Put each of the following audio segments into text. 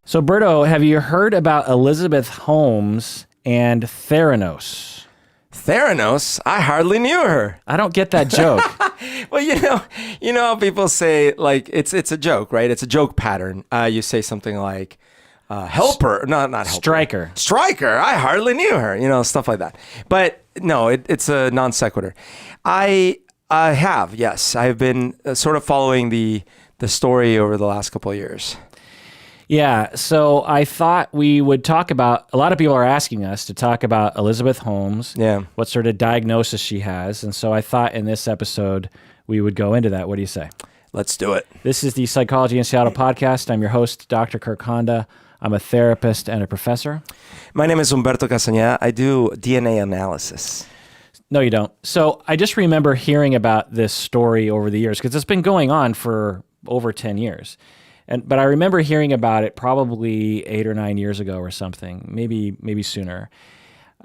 So, Berto, have you heard about Elizabeth Holmes and Theranos? Theranos? I hardly knew her. I don't get that joke. Well, you know how people say, like, it's a joke, right? It's a joke pattern. You say something like, helper, not helper. Striker. Striker, I hardly knew her, stuff like that. But no, it's a non sequitur. I have, yes. I've been sort of following the story over the last couple of years. Yeah, so I thought we would talk about, a lot of people are asking us to talk about Elizabeth Holmes, what sort of diagnosis she has, and so I thought in this episode we would go into that. What do you say? Let's do it. This is the Psychology in Seattle podcast. I'm your host, Dr. Kirk Honda. I'm a therapist and a professor. My name is Humberto Castañeda. I do DNA analysis. No, you don't. So I just remember hearing about this story over the years, because it's been going on for over 10 years. But I remember hearing about it probably 8 or 9 years ago or something, maybe sooner.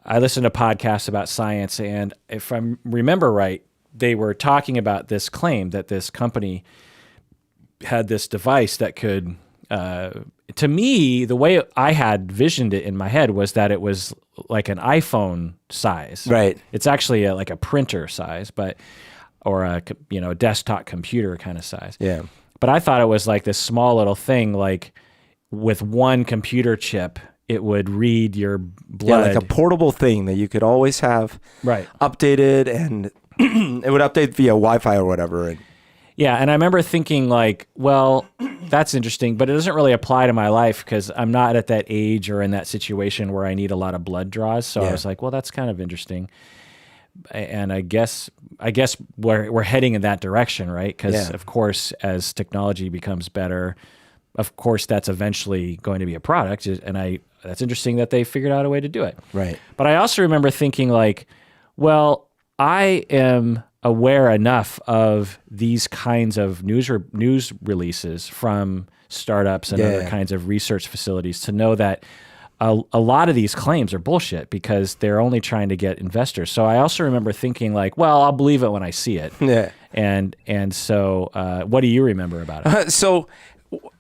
I listened to podcasts about science, and if I remember right, they were talking about this claim that this company had this device that could, to me, the way I had visioned it in my head was that it was like an iPhone size. Right. It's actually like a printer size, or a desktop computer kind of size. Yeah. But I thought it was like this small little thing, like with one computer chip, it would read your blood. Yeah, like a portable thing that you could always have updated, and it would update via Wi-Fi or whatever. Yeah, and I remember thinking like, well, that's interesting, but it doesn't really apply to my life because I'm not at that age or in that situation where I need a lot of blood draws. So I was like, well, that's kind of interesting. And I guess we're heading in that direction, right? Because of course, as technology becomes better, of course that's eventually going to be a product. And that's interesting that they figured out a way to do it. Right. But I also remember thinking like, well, I am aware enough of these kinds of news releases from startups and other kinds of research facilities to know that a lot of these claims are bullshit because they're only trying to get investors. So I also remember thinking like, well, I'll believe it when I see it. Yeah. And so what do you remember about it? So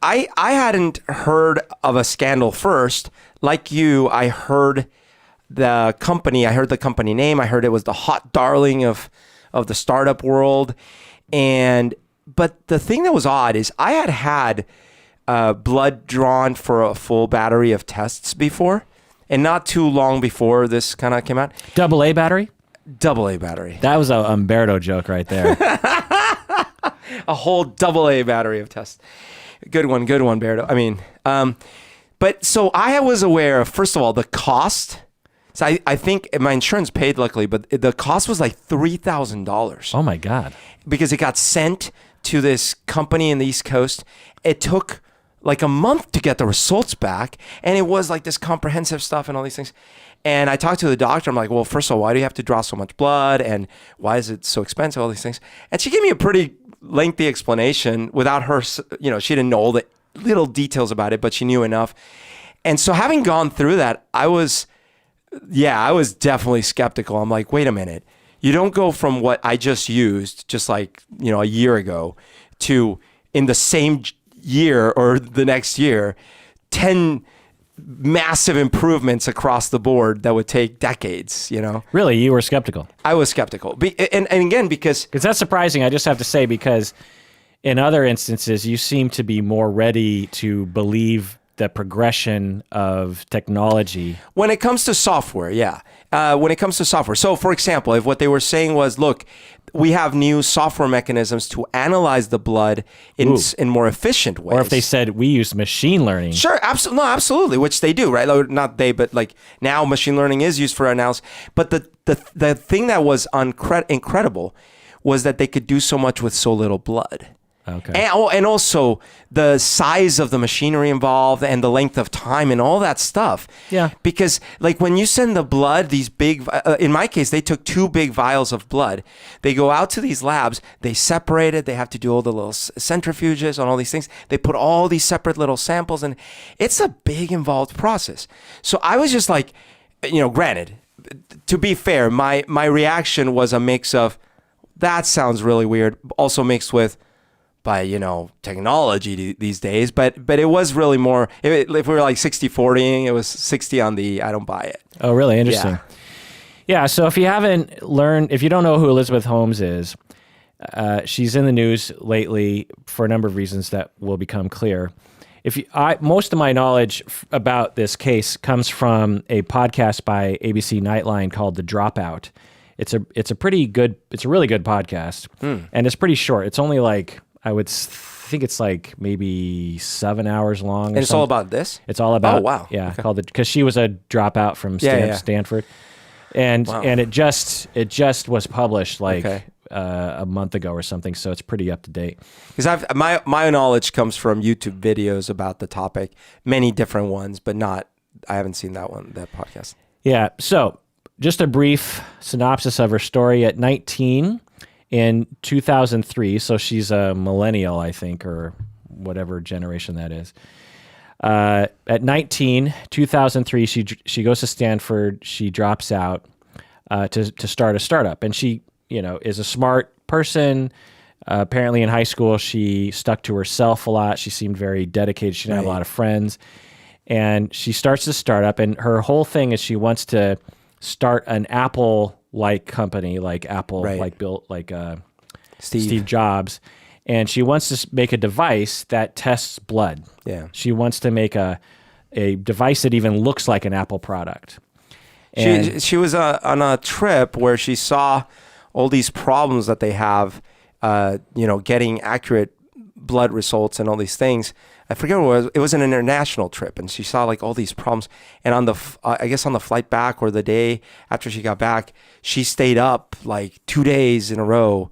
I hadn't heard of a scandal first. Like you, I heard the company name. I heard it was the hot darling of the startup world. But the thing that was odd is I had blood drawn for a full battery of tests before, and not too long before this kind of came out. AA battery? AA battery. That was a Humberto joke right there. A whole AA battery of tests. Good one, Berto. I mean, but so I was aware of, first of all, the cost. So I think my insurance paid, luckily, but the cost was like $3,000. Oh my God. Because it got sent to this company in the East Coast. It took like a month to get the results back. And it was like this comprehensive stuff and all these things. And I talked to the doctor. I'm like, well, first of all, why do you have to draw so much blood? And why is it so expensive? All these things. And she gave me a pretty lengthy explanation without her, she didn't know all the little details about it, but she knew enough. And so having gone through that, I was definitely skeptical. I'm like, wait a minute. You don't go from what I just used, just like, a year ago, to in the same year or the next year, 10 massive improvements across the board that would take decades, Really? You were skeptical? I was skeptical. And again, because that's surprising, I just have to say, because in other instances, you seem to be more ready to believe the progression of technology. When it comes to software, when it comes to software. So for example, if what they were saying was, look, we have new software mechanisms to analyze the blood in more efficient ways. Or if they said we use machine learning. Sure, absolutely, which they do, right? Not they, but like now machine learning is used for analysis. But the thing that was incredible was that they could do so much with so little blood. Okay. And also the size of the machinery involved and the length of time and all that stuff. Yeah. Because like when you send the blood, these big, in my case, they took 2 big vials of blood. They go out to these labs, they separate it. They have to do all the little centrifuges and all these things. They put all these separate little samples, and it's a big involved process. So I was just like, granted, to be fair, my reaction was a mix of, that sounds really weird, also mixed with, technology these days, but it was really more, if we were like 60-40, it was 60 on the I don't buy it. Oh, really? Interesting. Yeah. So if you don't know who Elizabeth Holmes is, she's in the news lately for a number of reasons that will become clear. Most of my knowledge about this case comes from a podcast by ABC Nightline called The Dropout. It's a really good podcast, and it's pretty short. It's only like, I would think it's like maybe 7 hours long. And it's all about this? It's all about, oh, wow. Yeah, okay. called because she was a dropout from Stanford. And wow. and it just was published like a month ago or something, so it's pretty up to date. Because my knowledge comes from YouTube videos about the topic, many different ones, but I haven't seen that podcast. Yeah, so just a brief synopsis of her story. At 19 in 2003, so she's a millennial, I think, or whatever generation that is. At 19, 2003, she goes to Stanford. She drops out to start a startup, and she, is a smart person. Apparently, in high school, she stuck to herself a lot. She seemed very dedicated. She didn't have a lot of friends, and she starts this startup. And her whole thing is she wants to start an Apple-like company, like Apple, like built like Steve Jobs. And she wants to make a device that tests blood. Yeah. She wants to make a device that even looks like an Apple product. And she was on a trip where she saw all these problems that they have, getting accurate blood results and all these things. I forget what it was. It was an international trip, and she saw like all these problems. And on the flight back or the day after she got back, she stayed up like 2 days in a row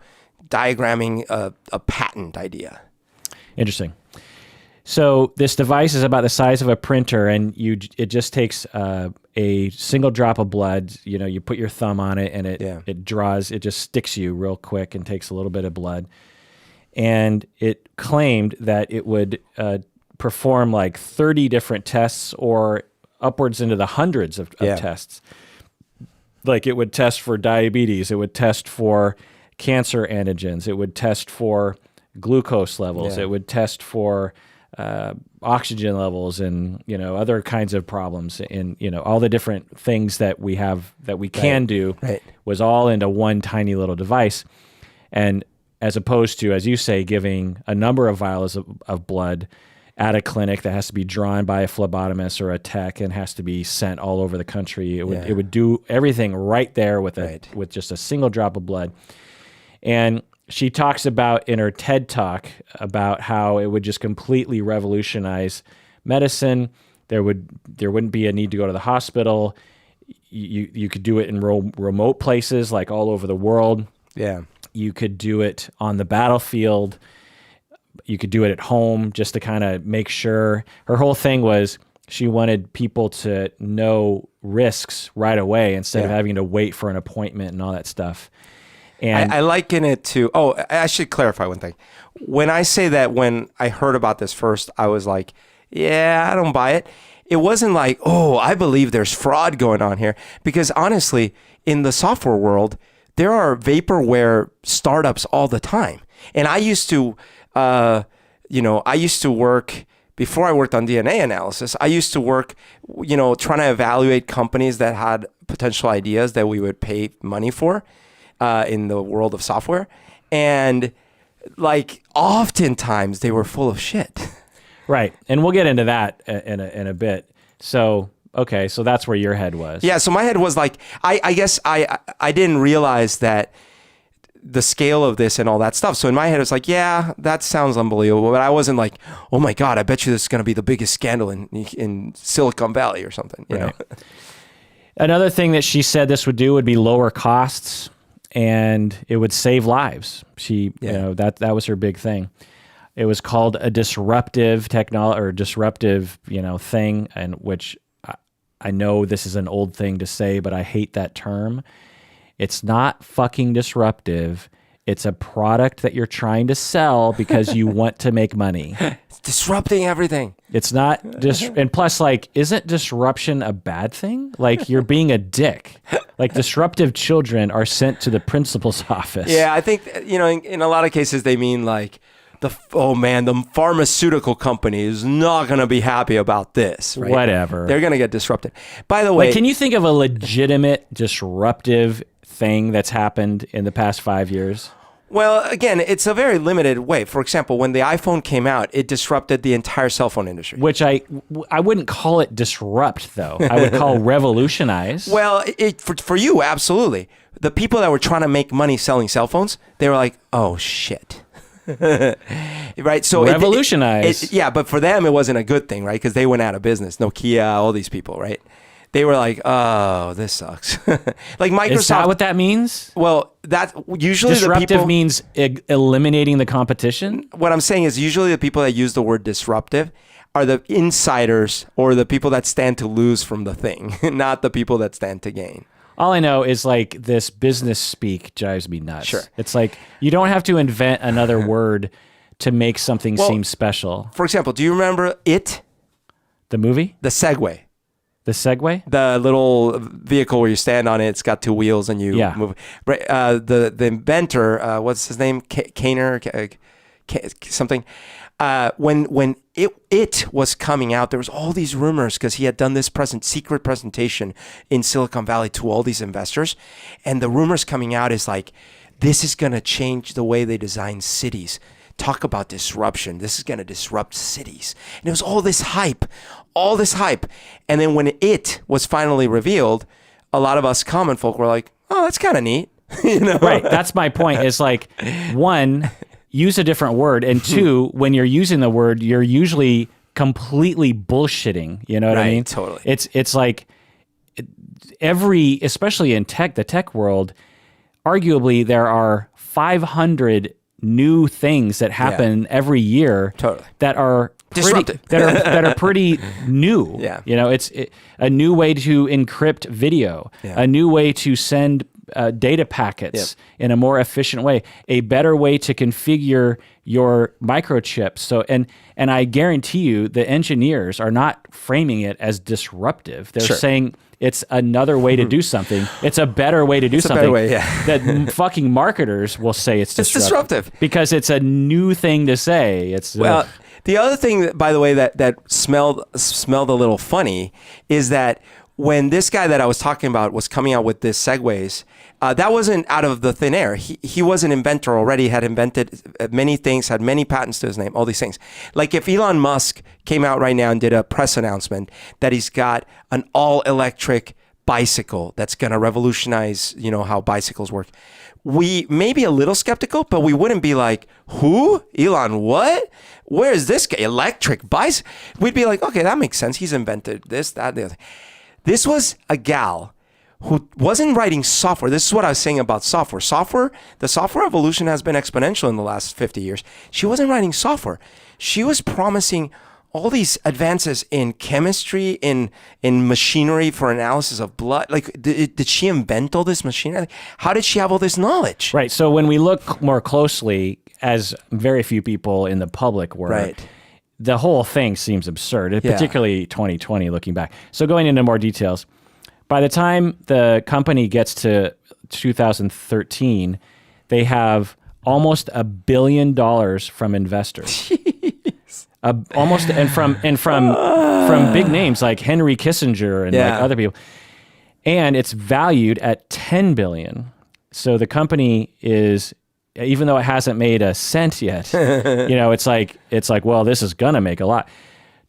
diagramming a patent idea. Interesting. So this device is about the size of a printer, and it just takes a single drop of blood. You put your thumb on it, and it just sticks you real quick and takes a little bit of blood. And it claimed that it would perform like 30 different tests, or upwards into the hundreds of tests. Like it would test for diabetes, it would test for cancer antigens, it would test for glucose levels, it would test for oxygen levels, and other kinds of problems, and all the different things that we have that we can do was all into one tiny little device. And as opposed to, as you say, giving a number of vials of blood at a clinic that has to be drawn by a phlebotomist or a tech and has to be sent all over the country, it would do everything right there with just a single drop of blood. And she talks about in her TED Talk about how it would just completely revolutionize medicine. There wouldn't be a need to go to the hospital. You could do it in remote places like all over the world. Yeah. You could do it on the battlefield. You could do it at home just to kind of make sure. Her whole thing was she wanted people to know risks right away instead of having to wait for an appointment and all that stuff. And I liken it to, I should clarify one thing. When I say that, when I heard about this first, I was like, yeah, I don't buy it. It wasn't like, I believe there's fraud going on here. Because honestly, in the software world, there are vaporware startups all the time. And I used to, work, before I worked on DNA analysis, I used to work, trying to evaluate companies that had potential ideas that we would pay money for in the world of software. And like oftentimes they were full of shit. Right. And we'll get into that in a bit. So, okay, so that's where your head was. Yeah, so my head was like, I guess I didn't realize that the scale of this and all that stuff. So in my head, it was like, yeah, that sounds unbelievable. But I wasn't like, oh my God, I bet you this is going to be the biggest scandal in Silicon Valley or something. You know? Another thing that she said this would do would be lower costs, and it would save lives. That was her big thing. It was called a disruptive technology or disruptive, thing, and which I know this is an old thing to say, but I hate that term. It's not fucking disruptive. It's a product that you're trying to sell because you want to make money. It's disrupting everything. It's not and plus, like, isn't disruption a bad thing? Like, you're being a dick. Like, disruptive children are sent to the principal's office. Yeah, I think, in a lot of cases they mean like, oh man, the pharmaceutical company is not going to be happy about this. Right? Whatever. They're going to get disrupted. By the way, Like, can you think of a legitimate disruptive thing that's happened in the past 5 years? well, again, it's a very limited way. For example, when the iPhone came out, it disrupted the entire cell phone industry. Which I wouldn't call it disrupt, though. I would call revolutionize. Well, for you, absolutely. The people that were trying to make money selling cell phones, they were like, oh, shit. Right? So revolutionize. yeah, but for them, it wasn't a good thing, right? Because they went out of business. Nokia, all these people, right? They were like, oh, this sucks. Like Microsoft. Is that what that means? Well, that usually Disruptive the people means eliminating the competition? what I'm saying is usually the people that use the word disruptive are the insiders or the people that stand to lose from the thing, not the people that stand to gain. All I know is like this business speak drives me nuts. Sure. It's like you don't have to invent another word to make something seem special. For example, do you remember It, The movie? the Segway? The Segway? The little vehicle where you stand on it, it's got two wheels and you move. Right, the inventor, what's his name? Kaner, something. When it was coming out, there was all these rumors because he had done this secret presentation in Silicon Valley to all these investors, and the rumors coming out is like, this is going to change the way they design cities. Talk about disruption. This is going to disrupt cities. And it was all this hype. And then when it was finally revealed, a lot of us common folk were like, oh, that's kind of neat. You know? Right. That's my point. It's like, one, use a different word. And two, when you're using the word, you're usually completely bullshitting. You know what I mean? Totally. It's like especially in the tech world, arguably there are 500 new things that happen every year that are disruptive, that are pretty new. Yeah. You know, it's a new way to encrypt video, a new way to send data packets in a more efficient way, a better way to configure your microchips. So, and I guarantee you the engineers are not framing it as disruptive. They're saying it's another way to do something. It's a better way to do something. A better way, yeah. That fucking marketers will say it's disruptive because it's a new thing to say. It's well, the other thing, by the way, that smelled a little funny is that when this guy that I was talking about was coming out with this Segways, that wasn't out of the thin air. He was an inventor already, had invented many things, had many patents to his name, all these things. Like if Elon Musk came out right now and did a press announcement that he's got an all-electric bicycle that's going to revolutionize, how bicycles work. We may be a little skeptical, but we wouldn't be like, who? Elon, what? Where is this guy? Electric bicycle? We'd be like, okay, that makes sense. He's invented this, that, the other. This was a gal who wasn't writing software. This is what I was saying about software. The software evolution has been exponential in the last 50 years. She wasn't writing software. She was promising all these advances in chemistry, in machinery for analysis of blood. Like, did she invent all this machinery? How did she have all this knowledge? Right. So when we look more closely, as very few people in the public were, the whole thing seems absurd, particularly 2020 looking back. So going into more details, by the time the company gets to 2013, they have almost $1 billion from investors. Almost, and from big names like Henry Kissinger and like other people, and it's valued at $10 billion. So the company is, even though it hasn't made a cent yet, it's like, well, this is gonna make a lot.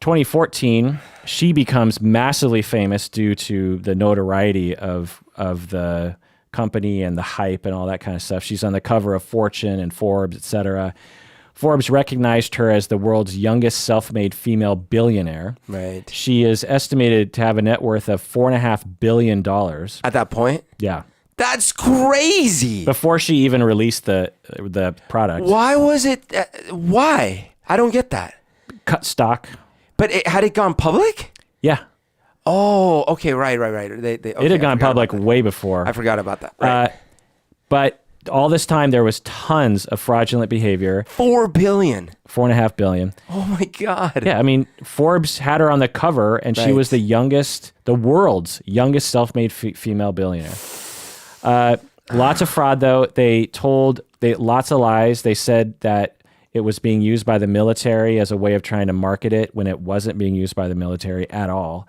2014, she becomes massively famous due to the notoriety of the company and the hype and all that kind of stuff. She's on the cover of Fortune and Forbes, etc. Forbes recognized her as the world's youngest self-made female billionaire. Right. She is estimated to have a net worth of $4.5 billion. At that point? Yeah. That's crazy. Before she even released the product. Why was it? Why? I don't get that. Cut stock. But had it gone public? Yeah. Oh, okay, right. It had gone public way before. I forgot about that. Right. But all this time, there was tons of fraudulent behavior. $4 billion. $4.5 billion. Oh my God. Yeah, I mean, Forbes had her on the cover, and she was the world's youngest self-made female billionaire. Lots of fraud, though. They told lots of lies. They said that it was being used by the military as a way of trying to market it when it wasn't being used by the military at all.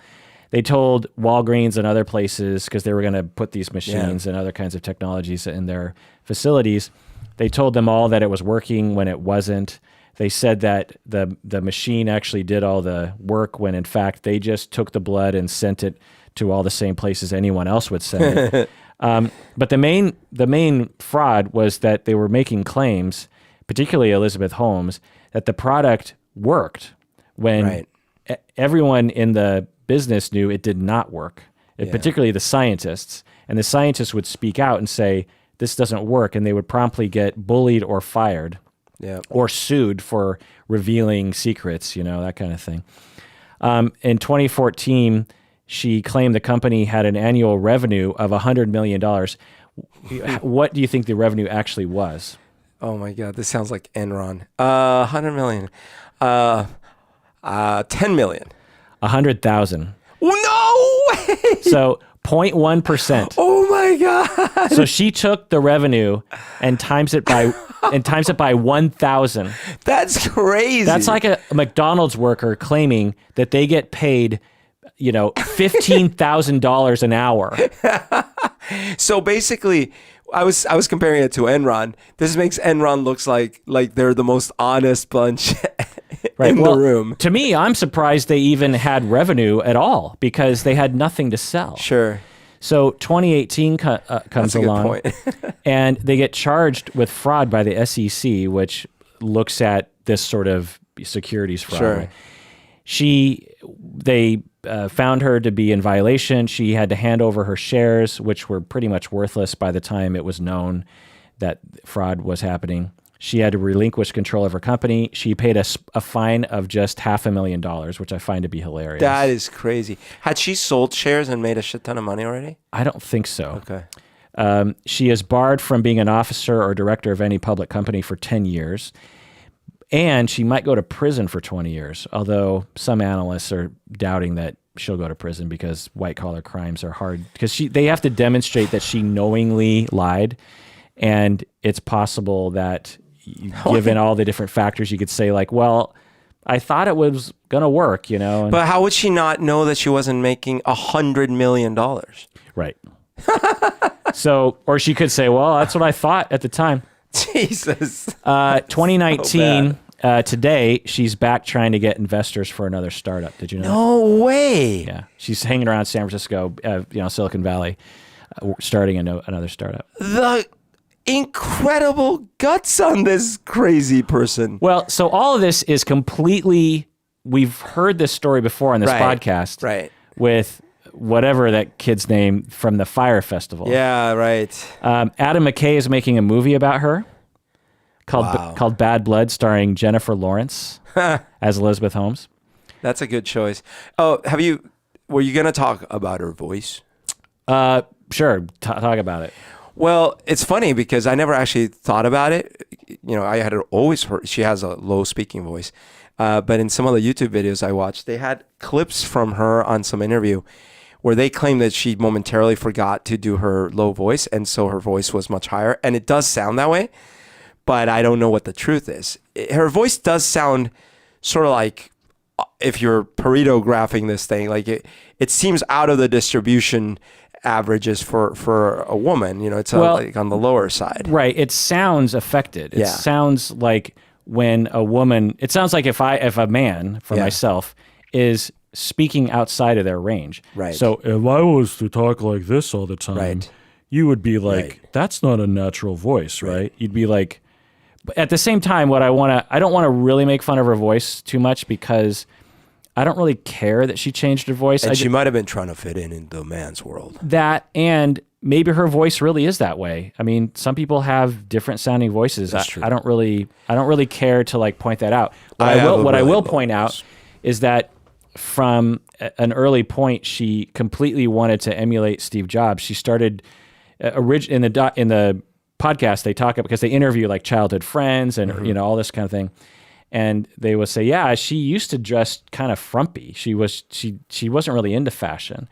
They told Walgreens and other places, because they were going to put these machines and other kinds of technologies in their facilities, they told them all that it was working when it wasn't. They said that the machine actually did all the work when, in fact, they just took the blood and sent it to all the same places anyone else would send it. But the main fraud was that they were making claims, particularly Elizabeth Holmes, that the product worked when everyone in the business knew it did not work, particularly the scientists. And the scientists would speak out and say, this doesn't work, and they would promptly get bullied or fired or sued for revealing secrets, that kind of thing. In 2014, she claimed the company had an annual revenue of $100 million. What do you think the revenue actually was? Oh my God, this sounds like Enron. 100 million. 10 million. 100,000. No way! So 0.1%. Oh my God. So she took the revenue and times it by 1,000. That's crazy. That's like a McDonald's worker claiming that they get paid, $15,000 an hour. So basically, I was comparing it to Enron. This makes Enron looks like they're the most honest bunch in the room. To me, I'm surprised they even had revenue at all because they had nothing to sell. Sure. So 2018 comes along, and they get charged with fraud by the SEC, which looks at this sort of securities fraud. Sure. Right? They found her to be in violation. She had to hand over her shares, which were pretty much worthless by the time it was known that fraud was happening. She had to relinquish control of her company. She paid a fine of just $500,000, which I find to be hilarious. That is crazy. Had she sold shares and made a shit ton of money already? I don't think so. Okay. She is barred from being an officer or director of any public company for 10 years. And she might go to prison for 20 years, although some analysts are doubting that she'll go to prison because white-collar crimes are hard. Because they have to demonstrate that she knowingly lied, and it's possible that, given all the different factors, you could say, like, well, I thought it was going to work, But how would she not know that she wasn't making $100 million? Right. So, or she could say, well, that's what I thought at the time. Jesus. 2019, today, she's back trying to get investors for another startup. Did you know No way. Yeah. She's hanging around San Francisco, Silicon Valley, starting another startup. The incredible guts on this crazy person. Well, so all of this is completely, we've heard this story before on this podcast. Right. With whatever that kid's name from the Fire Festival. Yeah, right. Adam McKay is making a movie about her called Bad Blood, starring Jennifer Lawrence as Elizabeth Holmes. That's a good choice. Oh, were you going to talk about her voice? Sure. Talk about it. Well, it's funny because I never actually thought about it. I had always heard she has a low speaking voice. But in some of the YouTube videos I watched, they had clips from her on some interview where they claimed that she momentarily forgot to do her low voice, and so her voice was much higher. And it does sound that way, but I don't know what the truth is. Her voice does sound sort of like, if you're Pareto graphing this thing, like it seems out of the distribution averages for a woman. It's like on the lower side. Right. It sounds affected. It sounds like when a woman, it sounds like if a man, for myself, is speaking outside of their range. Right. So if I was to talk like this all the time, you would be like, that's not a natural voice, right? You'd be like, but at the same time, I don't want to really make fun of her voice too much because I don't really care that she changed her voice. And she might have been trying to fit in the man's world. That, and maybe her voice really is that way. I mean, some people have different sounding voices. That's true. I don't really care to point that out. What I will point out is that from an early point, she completely wanted to emulate Steve Jobs. She started in the podcast. They talk about, because they interview like childhood friends and all this kind of thing. And they will say, yeah, she used to dress kind of frumpy. She wasn't really into fashion.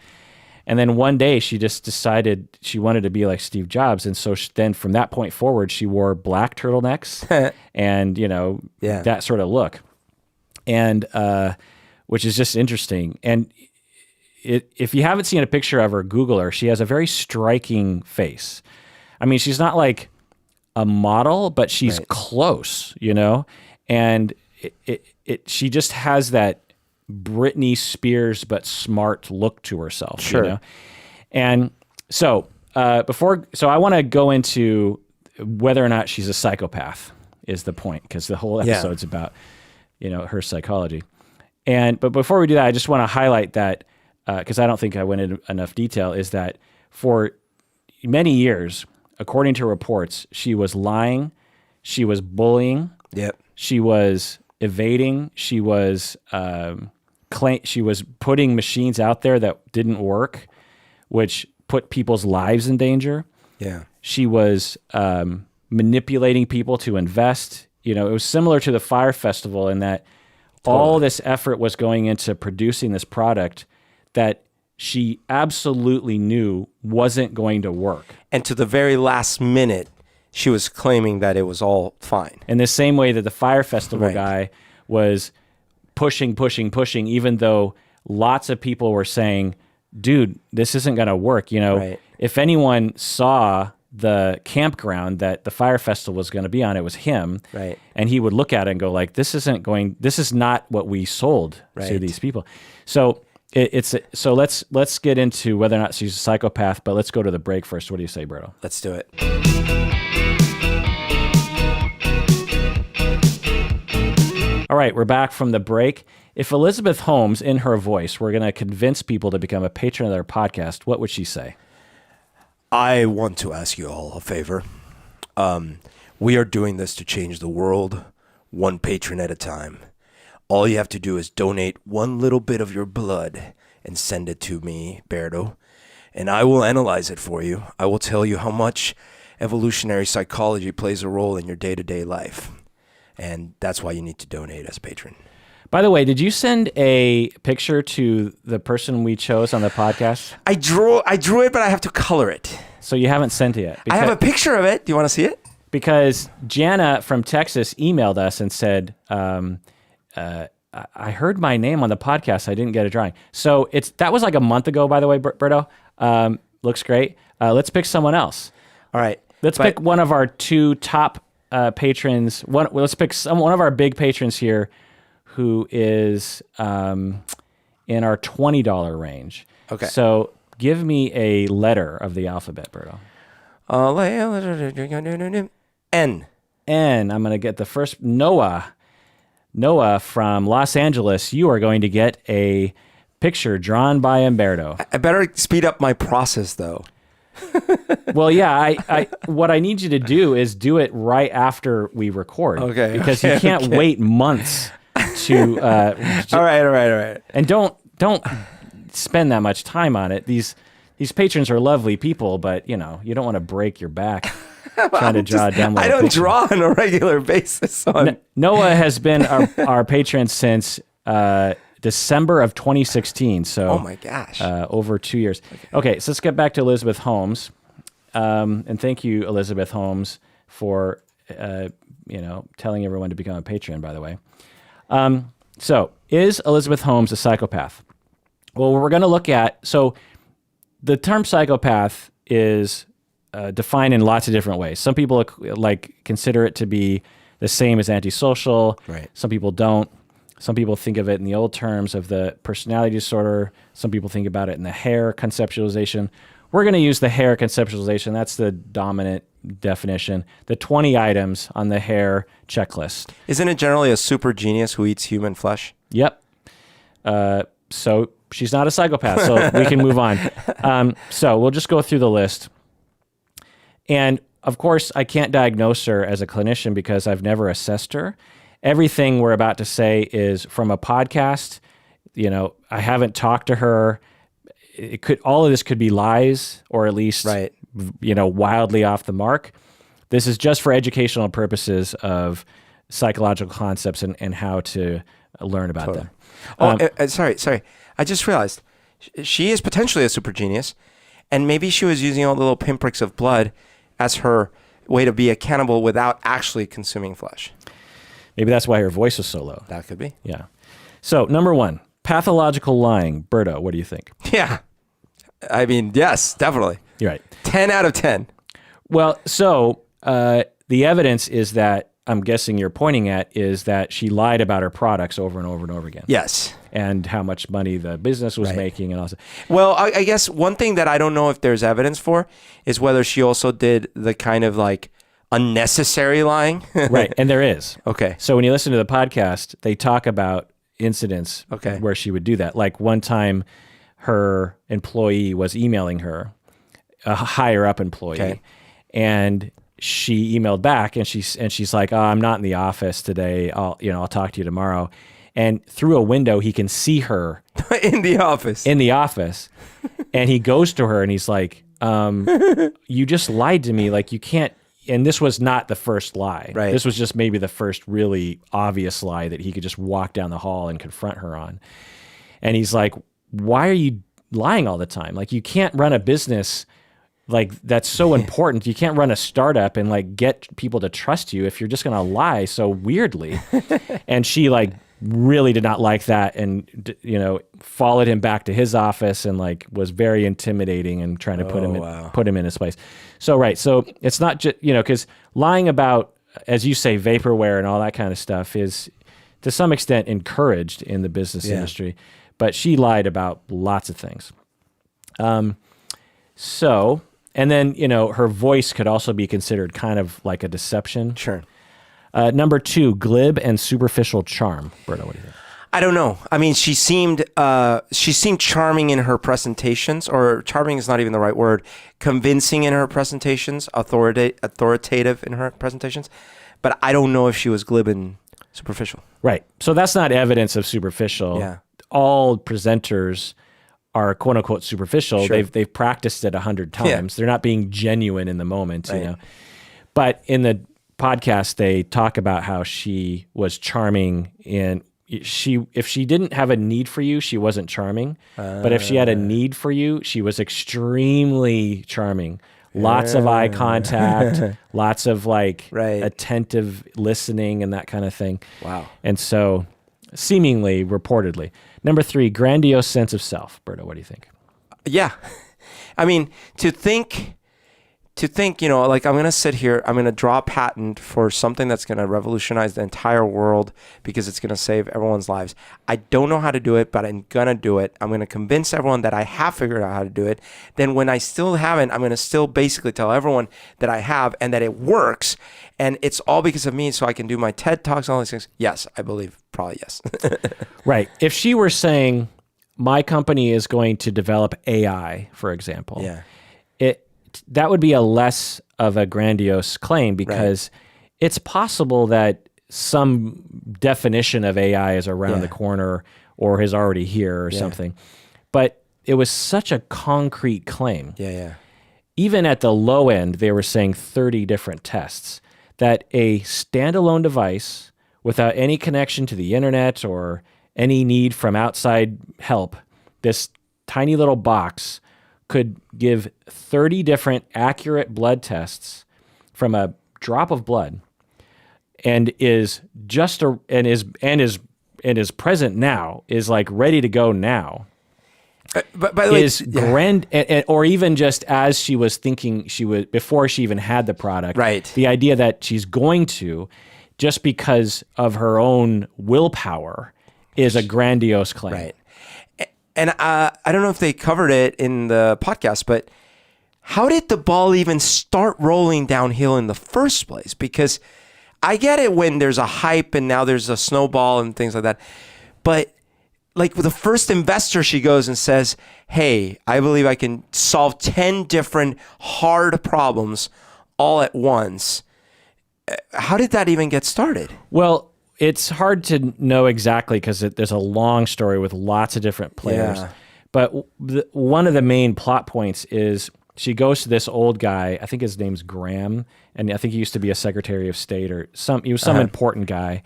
And then one day she just decided she wanted to be like Steve Jobs. And so then from that point forward, she wore black turtlenecks and, that sort of look. And which is just interesting. And if you haven't seen a picture of her, Google her. She has a very striking face. I mean, she's not like a model, but she's close, and she just has that Britney Spears but smart look to herself. Sure. And so I want to go into whether or not she's a psychopath is the point, because the whole episode's about her psychology. But before we do that, I just want to highlight that because I don't think I went into enough detail, is that for many years, according to reports, she was lying, she was bullying, she was evading, she was putting machines out there that didn't work, which put people's lives in danger. Yeah, she was manipulating people to invest. It was similar to the Fire Festival in that all this effort was going into producing this product that she absolutely knew wasn't going to work. And to the very last minute, she was claiming that it was all fine. In the same way that the Fire Festival guy was pushing, even though lots of people were saying, dude, this isn't going to work. If anyone saw the campground that the Fire Festival was going to be on, it was him. Right. And he would look at it and go like, this is not what we sold to these people. So so let's get into whether or not she's a psychopath, but let's go to the break first. What do you say, Berto? Let's do it. All right, we're back from the break. If Elizabeth Holmes, in her voice, were going to convince people to become a patron of their podcast, what would she say? I want to ask you all a favor. We are doing this to change the world, one patron at a time. All you have to do is donate one little bit of your blood and send it to me, Berto, and I will analyze it for you. I will tell you how much evolutionary psychology plays a role in your day-to-day life, and that's why you need to donate as a patron. By the way, did you send a picture to the person we chose on the podcast? I drew it, but I have to color it. So you haven't sent it yet? I have a picture of it. Do you want to see it? Because Jana from Texas emailed us and said, I heard my name on the podcast. I didn't get a drawing. So that was like a month ago, by the way, Berto. Looks great. Let's pick someone else. All right. Let's pick one of our two top patrons. Let's pick one of our big patrons here who is in our $20 range. Okay. So give me a letter of the alphabet, Berto. N. N. I'm going to get the first. Noah. Noah from Los Angeles, you are going to get a picture drawn by Humberto. I better speed up my process, though. Well, yeah. I what I need you to do is do it right after we record. Okay. Because you can't wait months to. All right. And don't spend that much time on it. These patrons are lovely people, but you don't want to break your back trying to draw down. I don't draw on a regular basis. Noah has been our patron since December of 2016. So, oh my gosh, over 2 years. Okay, so let's get back to Elizabeth Holmes, and thank you, Elizabeth Holmes, for telling everyone to become a patron. By the way, so is Elizabeth Holmes a psychopath? Well, we're going to look at the term psychopath is defined in lots of different ways. Some people consider it to be the same as antisocial. Right. Some people don't. Some people think of it in the old terms of the personality disorder. Some people think about it in the Hare conceptualization. We're going to use the Hare conceptualization. That's the dominant definition. The 20 items on the Hare checklist. Isn't it generally a super genius who eats human flesh? Yep. So she's not a psychopath, so we can move on. So we'll just go through the list. And of course, I can't diagnose her as a clinician because I've never assessed her. Everything we're about to say is from a podcast. I haven't talked to her. All of this could be lies, or at least, wildly off the mark. This is just for educational purposes of psychological concepts and how to learn about them. Sorry. I just realized she is potentially a super genius, and maybe she was using all the little pinpricks of blood as her way to be a cannibal without actually consuming flesh. Maybe that's why her voice was so low. That could be. Yeah. So number 1, pathological lying. Berto, what do you think? Yeah. I mean, yes, definitely. You're right. 10 out of 10. Well, so the evidence is that, I'm guessing you're pointing at, is that she lied about her products over and over and over again. Yes. And how much money the business was making and all that. Well, I guess one thing that I don't know if there's evidence for is whether she also did the kind of like unnecessary lying. Right. And there is. Okay. So when you listen to the podcast, they talk about incidents Okay. where she would do that. Like one time her employee was emailing her, a higher up employee, Okay. and she emailed back and she's like, "Oh, I'm not in the office today. I'll talk to you tomorrow." And through a window, he can see her In the office. and he goes to her and he's like, "You just lied to me. Like you can't." And this was not the first lie. Right. This was just maybe the first really obvious lie that he could just walk down the hall and confront her on. And he's like, "Why are you lying all the time? Like you can't run a business like that's so important. You can't run a startup and like get people to trust you if you're just going to lie so weirdly." And she like really did not like that, and followed him back to his office and like was very intimidating and trying to put him in his place. So so it's not just because lying about, as you say, vaporware and all that kind of stuff is to some extent encouraged in the business industry, but she lied about lots of things. And then, her voice could also be considered kind of like a deception. Sure. Number 2, glib and superficial charm. Berto, what do you think? I don't know. I mean, she seemed charming in her presentations, or charming is not even the right word. Convincing in her presentations, authoritative in her presentations. But I don't know if she was glib and superficial. Right. So that's not evidence of superficial. Yeah. All presenters are quote unquote superficial. Sure. They've practiced it 100 times. Yeah. They're not being genuine in the moment, Right. But in the podcast, they talk about how she was charming if she didn't have a need for you, she wasn't charming. But if she had a need for you, she was extremely charming. Lots of eye contact, lots of like attentive listening and that kind of thing. Wow. And so seemingly, reportedly. Number 3, grandiose sense of self. Berto, what do you think? Yeah. I mean, to think, like I'm going to sit here, I'm going to draw a patent for something that's going to revolutionize the entire world because it's going to save everyone's lives. I don't know how to do it, but I'm going to do it. I'm going to convince everyone that I have figured out how to do it. Then when I still haven't, I'm going to still basically tell everyone that I have and that it works. And it's all because of me, so I can do my TED Talks and all these things. Yes, I believe probably yes. Right. If she were saying, my company is going to develop AI, for example, that would be a less of a grandiose claim because it's possible that some definition of AI is around the corner or is already here or something. But it was such a concrete claim. Yeah. Even at the low end, they were saying 30 different tests that a standalone device without any connection to the internet or any need from outside help, this tiny little box could give 30 different accurate blood tests from a drop of blood, and is present now, is like ready to go now. But by the way, is grand, or even just as she was thinking she would before she even had the product. Right. The idea that she's going to, just because of her own willpower, is a grandiose claim. Right. And I don't know if they covered it in the podcast, but how did the ball even start rolling downhill in the first place? Because I get it when there's a hype and now there's a snowball and things like that. But like with the first investor, she goes and says, hey, I believe I can solve 10 different hard problems all at once. How did that even get started? Well, it's hard to know exactly because there's a long story with lots of different players. Yeah. But one of the main plot points is she goes to this old guy. I think his name's Graham, and I think he used to be a Secretary of State or he was some important guy.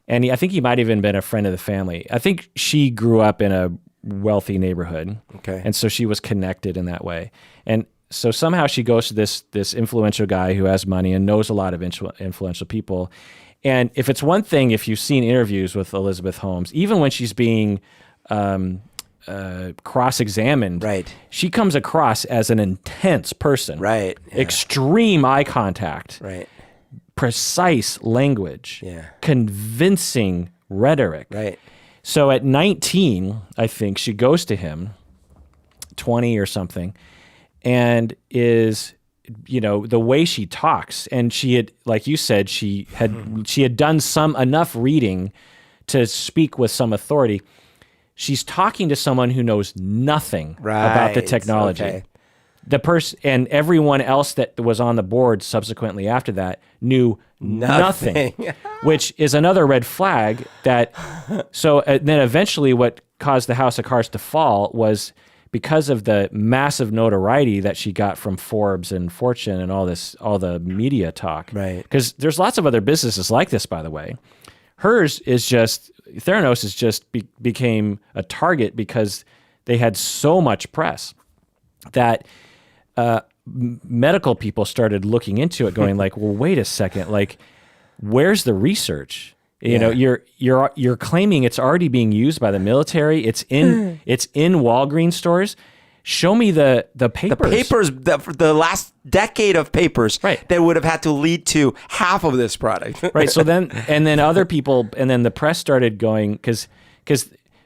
And I think he might have even been a friend of the family. I think she grew up in a wealthy neighborhood. Okay. And so she was connected in that way. And so somehow she goes to this influential guy who has money and knows a lot of influential people. And if it's one thing, if you've seen interviews with Elizabeth Holmes, even when she's being cross-examined, Right. she comes across as an intense person. Right. Yeah. Extreme eye contact. Right. Precise language. Yeah. Convincing rhetoric. Right. So at 19, I think, she goes to him, 20 or something, and is, the way she talks, and she had, like you said, she had done enough reading to speak with some authority. She's talking to someone who knows nothing about the technology. Okay. The person and everyone else that was on the board subsequently after that knew nothing. Which is another red flag. So then eventually, what caused the House of Cards to fall was because of the massive notoriety that she got from Forbes and Fortune and all the media talk. Right. Because there's lots of other businesses like this, by the way. Hers is just, Theranos is just became a target because they had so much press that medical people started looking into it, going like, well, wait a second, like, where's the research? You're claiming it's already being used by the military. It's in Walgreens stores. Show me the papers. The papers, the last decade of papers Right. that would have had to lead to half of this product. Right. So then other people, and then the press started going, because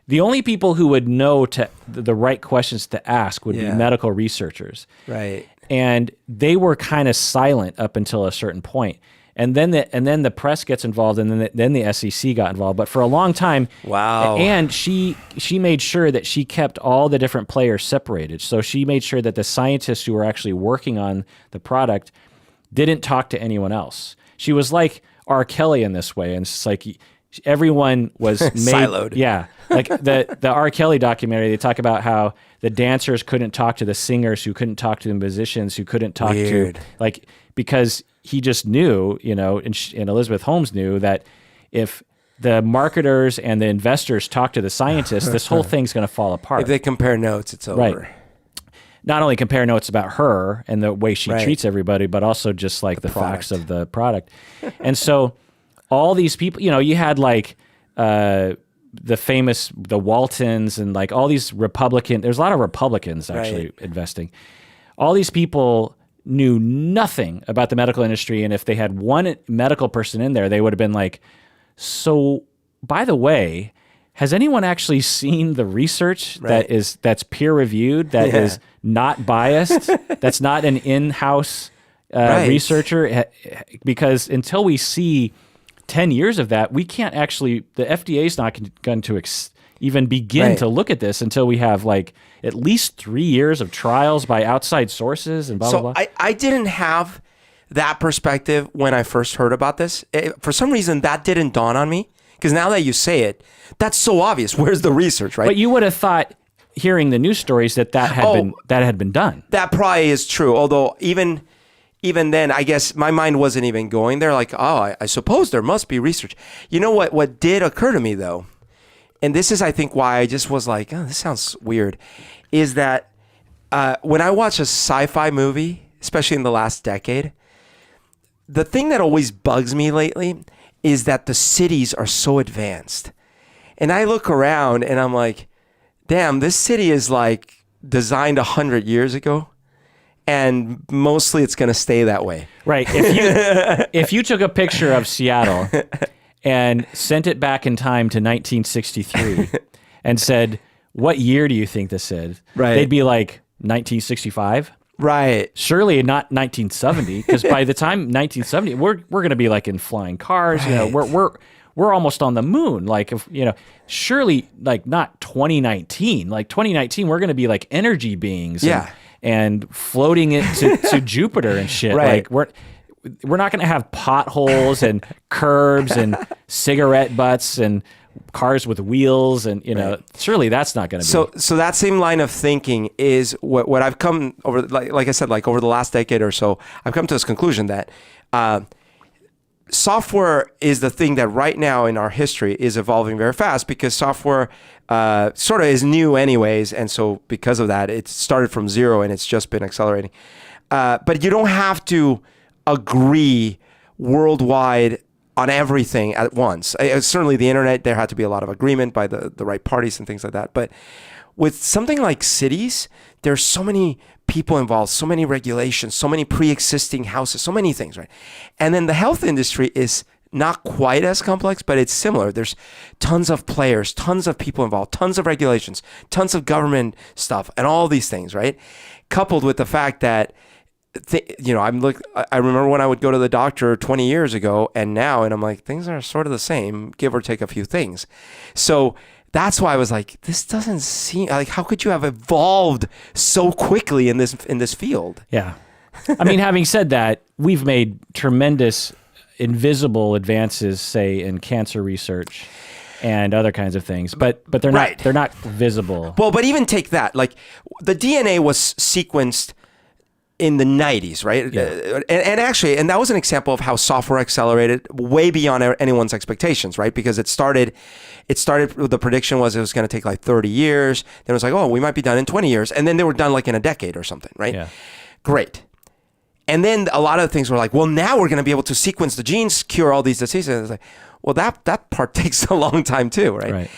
the only people who would know the right questions to ask would be medical researchers. Right. And they were kind of silent up until a certain point. And then the press gets involved, and then the SEC got involved. But for a long time, Wow. And she made sure that she kept all the different players separated. So she made sure that the scientists who were actually working on the product didn't talk to anyone else. She was like R. Kelly in this way, and it's like everyone was made, siloed. Yeah, like the R. Kelly documentary. They talk about how the dancers couldn't talk to the singers, who couldn't talk to the musicians, who couldn't talk Weird. to because he just knew, and Elizabeth Holmes knew that if the marketers and the investors talk to the scientists, this whole thing's going to fall apart. If they compare notes, it's over. Right. Not only compare notes about her and the way she Right. treats everybody, but also just like the facts of the product. And so all these people, you had like the Waltons and like all these there's a lot of Republicans actually investing. All these people knew nothing about the medical industry. And if they had one medical person in there, they would have been like, so by the way, has anyone actually seen the research that's peer reviewed, that is not biased, that's not an in-house researcher? Because until we see 10 years of that, we can't actually, the FDA is not going to even begin to look at this until we have like at least 3 years of trials by outside sources and blah, blah, blah. I didn't have that perspective when I first heard about this. For some reason, that didn't dawn on me. Because now that you say it, that's so obvious. Where's the research, right? But you would have thought, hearing the news stories, that had been done. That probably is true. Although even then, I guess my mind wasn't even going there. Like, I suppose there must be research. You know what? What did occur to me though, and this is, I think, why I just was like, this sounds weird, is that when I watch a sci-fi movie, especially in the last decade, the thing that always bugs me lately is that the cities are so advanced. And I look around and I'm like, damn, this city is like designed 100 years ago. And mostly it's going to stay that way. Right. If you took a picture of Seattle and sent it back in time to 1963 and said, what year do you think this is? Right. They'd be like, 1965? Right. Surely not 1970, because by the time 1970, we're going to be like in flying cars. Right. We're almost on the moon. Like, surely like not 2019. Like 2019, we're going to be like energy beings. And floating it to Jupiter and shit. Right. Like we're not going to have potholes and curbs and cigarette butts and cars with wheels, and surely that's not going to be. So that same line of thinking is what I've come over, like I said, like over the last decade or so, I've come to this conclusion that software is the thing that right now in our history is evolving very fast, because software sort of is new anyways. And so because of that, it started from zero and it's just been accelerating. But you don't have to agree worldwide on everything at once. Certainly the internet, there had to be a lot of agreement by the right parties and things like that. But with something like cities, there's so many people involved, so many regulations, so many pre-existing houses, so many things, right? And then the health industry is not quite as complex, but it's similar. There's tons of players, tons of people involved, tons of regulations, tons of government stuff, and all these things, right? Coupled with the fact that, I remember when I would go to the doctor 20 years ago and now, and I'm like, things are sort of the same, give or take a few things. So that's why I was like, this doesn't seem like, how could you have evolved so quickly in this field? Yeah. I mean, having said that, we've made tremendous invisible advances, say, in cancer research and other kinds of things, but they're right. they're not visible. Well, but even take that, like the DNA was sequenced in the 90s, right? Yeah. And that was an example of how software accelerated way beyond anyone's expectations, right? Because it started, the prediction was it was going to take like 30 years. Then it was like, oh, we might be done in 20 years. And then they were done like in a decade or something, right? Yeah. Great. And then a lot of things were like, well, now we're going to be able to sequence the genes, cure all these diseases. And it's like, well, that part takes a long time too, right? Right.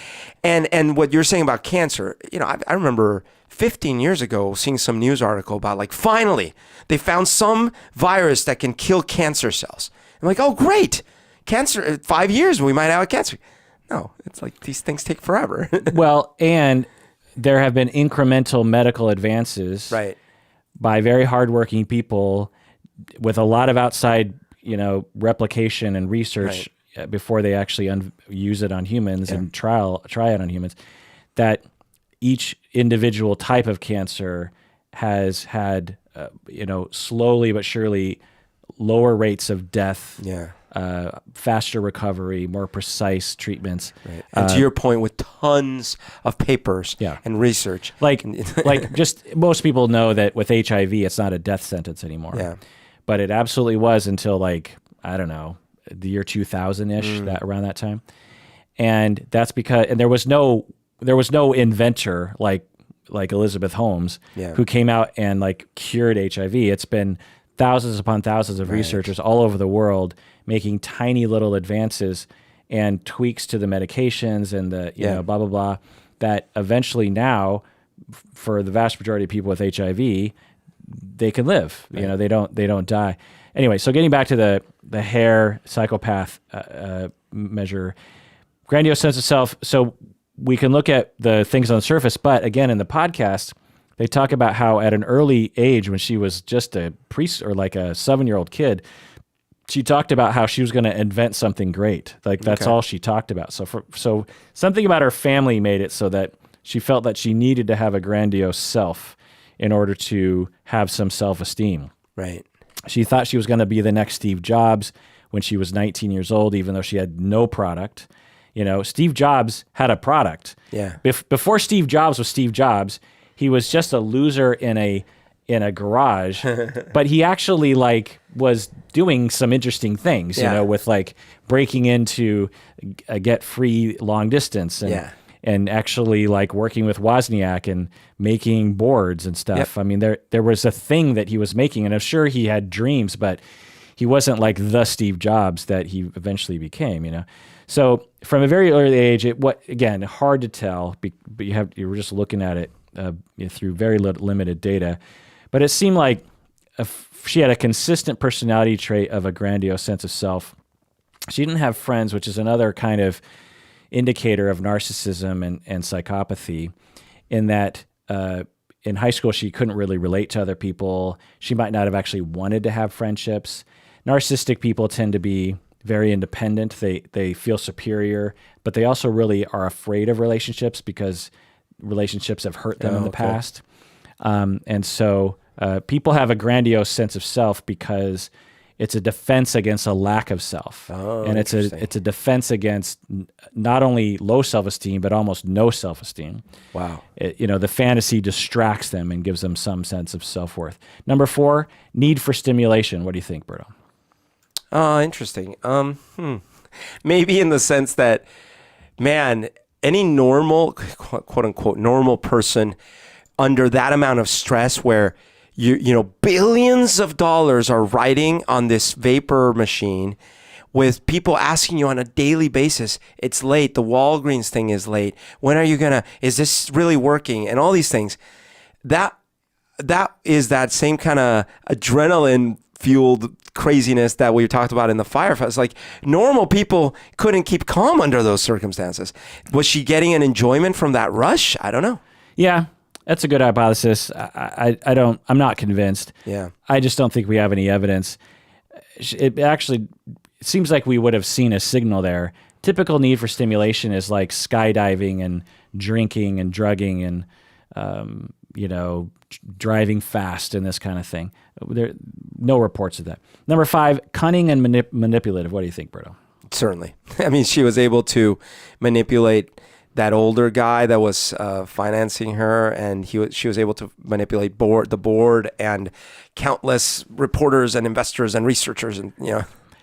And what you're saying about cancer, I remember 15 years ago seeing some news article about like, finally, they found some virus that can kill cancer cells. I'm like, oh, great. Cancer, 5 years, we might have a cancer. No, it's like these things take forever. Well, and there have been incremental medical advances Right. by very hardworking people with a lot of outside, replication and research before they actually use it on humans and try it on humans, that each individual type of cancer has had, slowly but surely lower rates of death, faster recovery, more precise treatments. Right. And to your point, with tons of papers Yeah. and research. Like just most people know that with HIV, it's not a death sentence anymore. Yeah. But it absolutely was until I don't know, the year 2000-ish, around that time. And that's because, and there was no inventor like Elizabeth Holmes who came out and cured HIV. It's been thousands upon thousands of researchers all over the world making tiny little advances and tweaks to the medications and the blah blah blah, that eventually now, for the vast majority of people with HIV, they can live. Right. They don't die. Anyway, so getting back to the hair psychopath measure, grandiose sense of self. So we can look at the things on the surface, but again, in the podcast, they talk about how at an early age, when she was just a priest or like a 7-year-old kid, she talked about how she was going to invent something great. That's all she talked about. So something about her family made it so that she felt that she needed to have a grandiose self in order to have some self-esteem. Right. She thought she was going to be the next Steve Jobs when she was 19 years old, even though she had no product. Steve Jobs had a product. Yeah. Before Steve Jobs was Steve Jobs, he was just a loser in a garage, but he actually was doing some interesting things, with breaking into get free long distance and actually working with Wozniak and making boards and stuff. Yep. I mean, there was a thing that he was making, and I'm sure he had dreams, but he wasn't like the Steve Jobs that he eventually became, So from a very early age, again, hard to tell, but you were just looking at it through very limited data, but it seemed like she had a consistent personality trait of a grandiose sense of self. She didn't have friends, which is another kind of indicator of narcissism and psychopathy, in that in high school she couldn't really relate to other people. She might not have actually wanted to have friendships. Narcissistic people tend to be very independent. They feel superior, but they also really are afraid of relationships because relationships have hurt them in the past. And so people have a grandiose sense of self because it's a defense against a lack of self. And it's a defense against not only low self-esteem, but almost no self-esteem. Wow. The fantasy distracts them and gives them some sense of self-worth. Number 4, need for stimulation. What do you think, Berto? Oh, interesting. Maybe in the sense that, man, any normal, quote unquote, normal person under that amount of stress where billions of dollars are riding on this vapor machine with people asking you on a daily basis, it's late, the Walgreens thing is late, when are you is this really working? And all these things. That is that same kind of adrenaline fueled craziness that we talked about in the firefight. It's like normal people couldn't keep calm under those circumstances. Was she getting an enjoyment from that rush? I don't know. Yeah, that's a good hypothesis. I'm not convinced. Yeah. I just don't think we have any evidence. It seems like we would have seen a signal there. Typical need for stimulation is like skydiving and drinking and drugging and, driving fast and this kind of thing. There, no reports of that. Number 5, cunning and manipulative. What do you think, Berto? Certainly. I mean, she was able to manipulate that older guy that was financing her, and she was able to manipulate the board and countless reporters and investors and researchers, and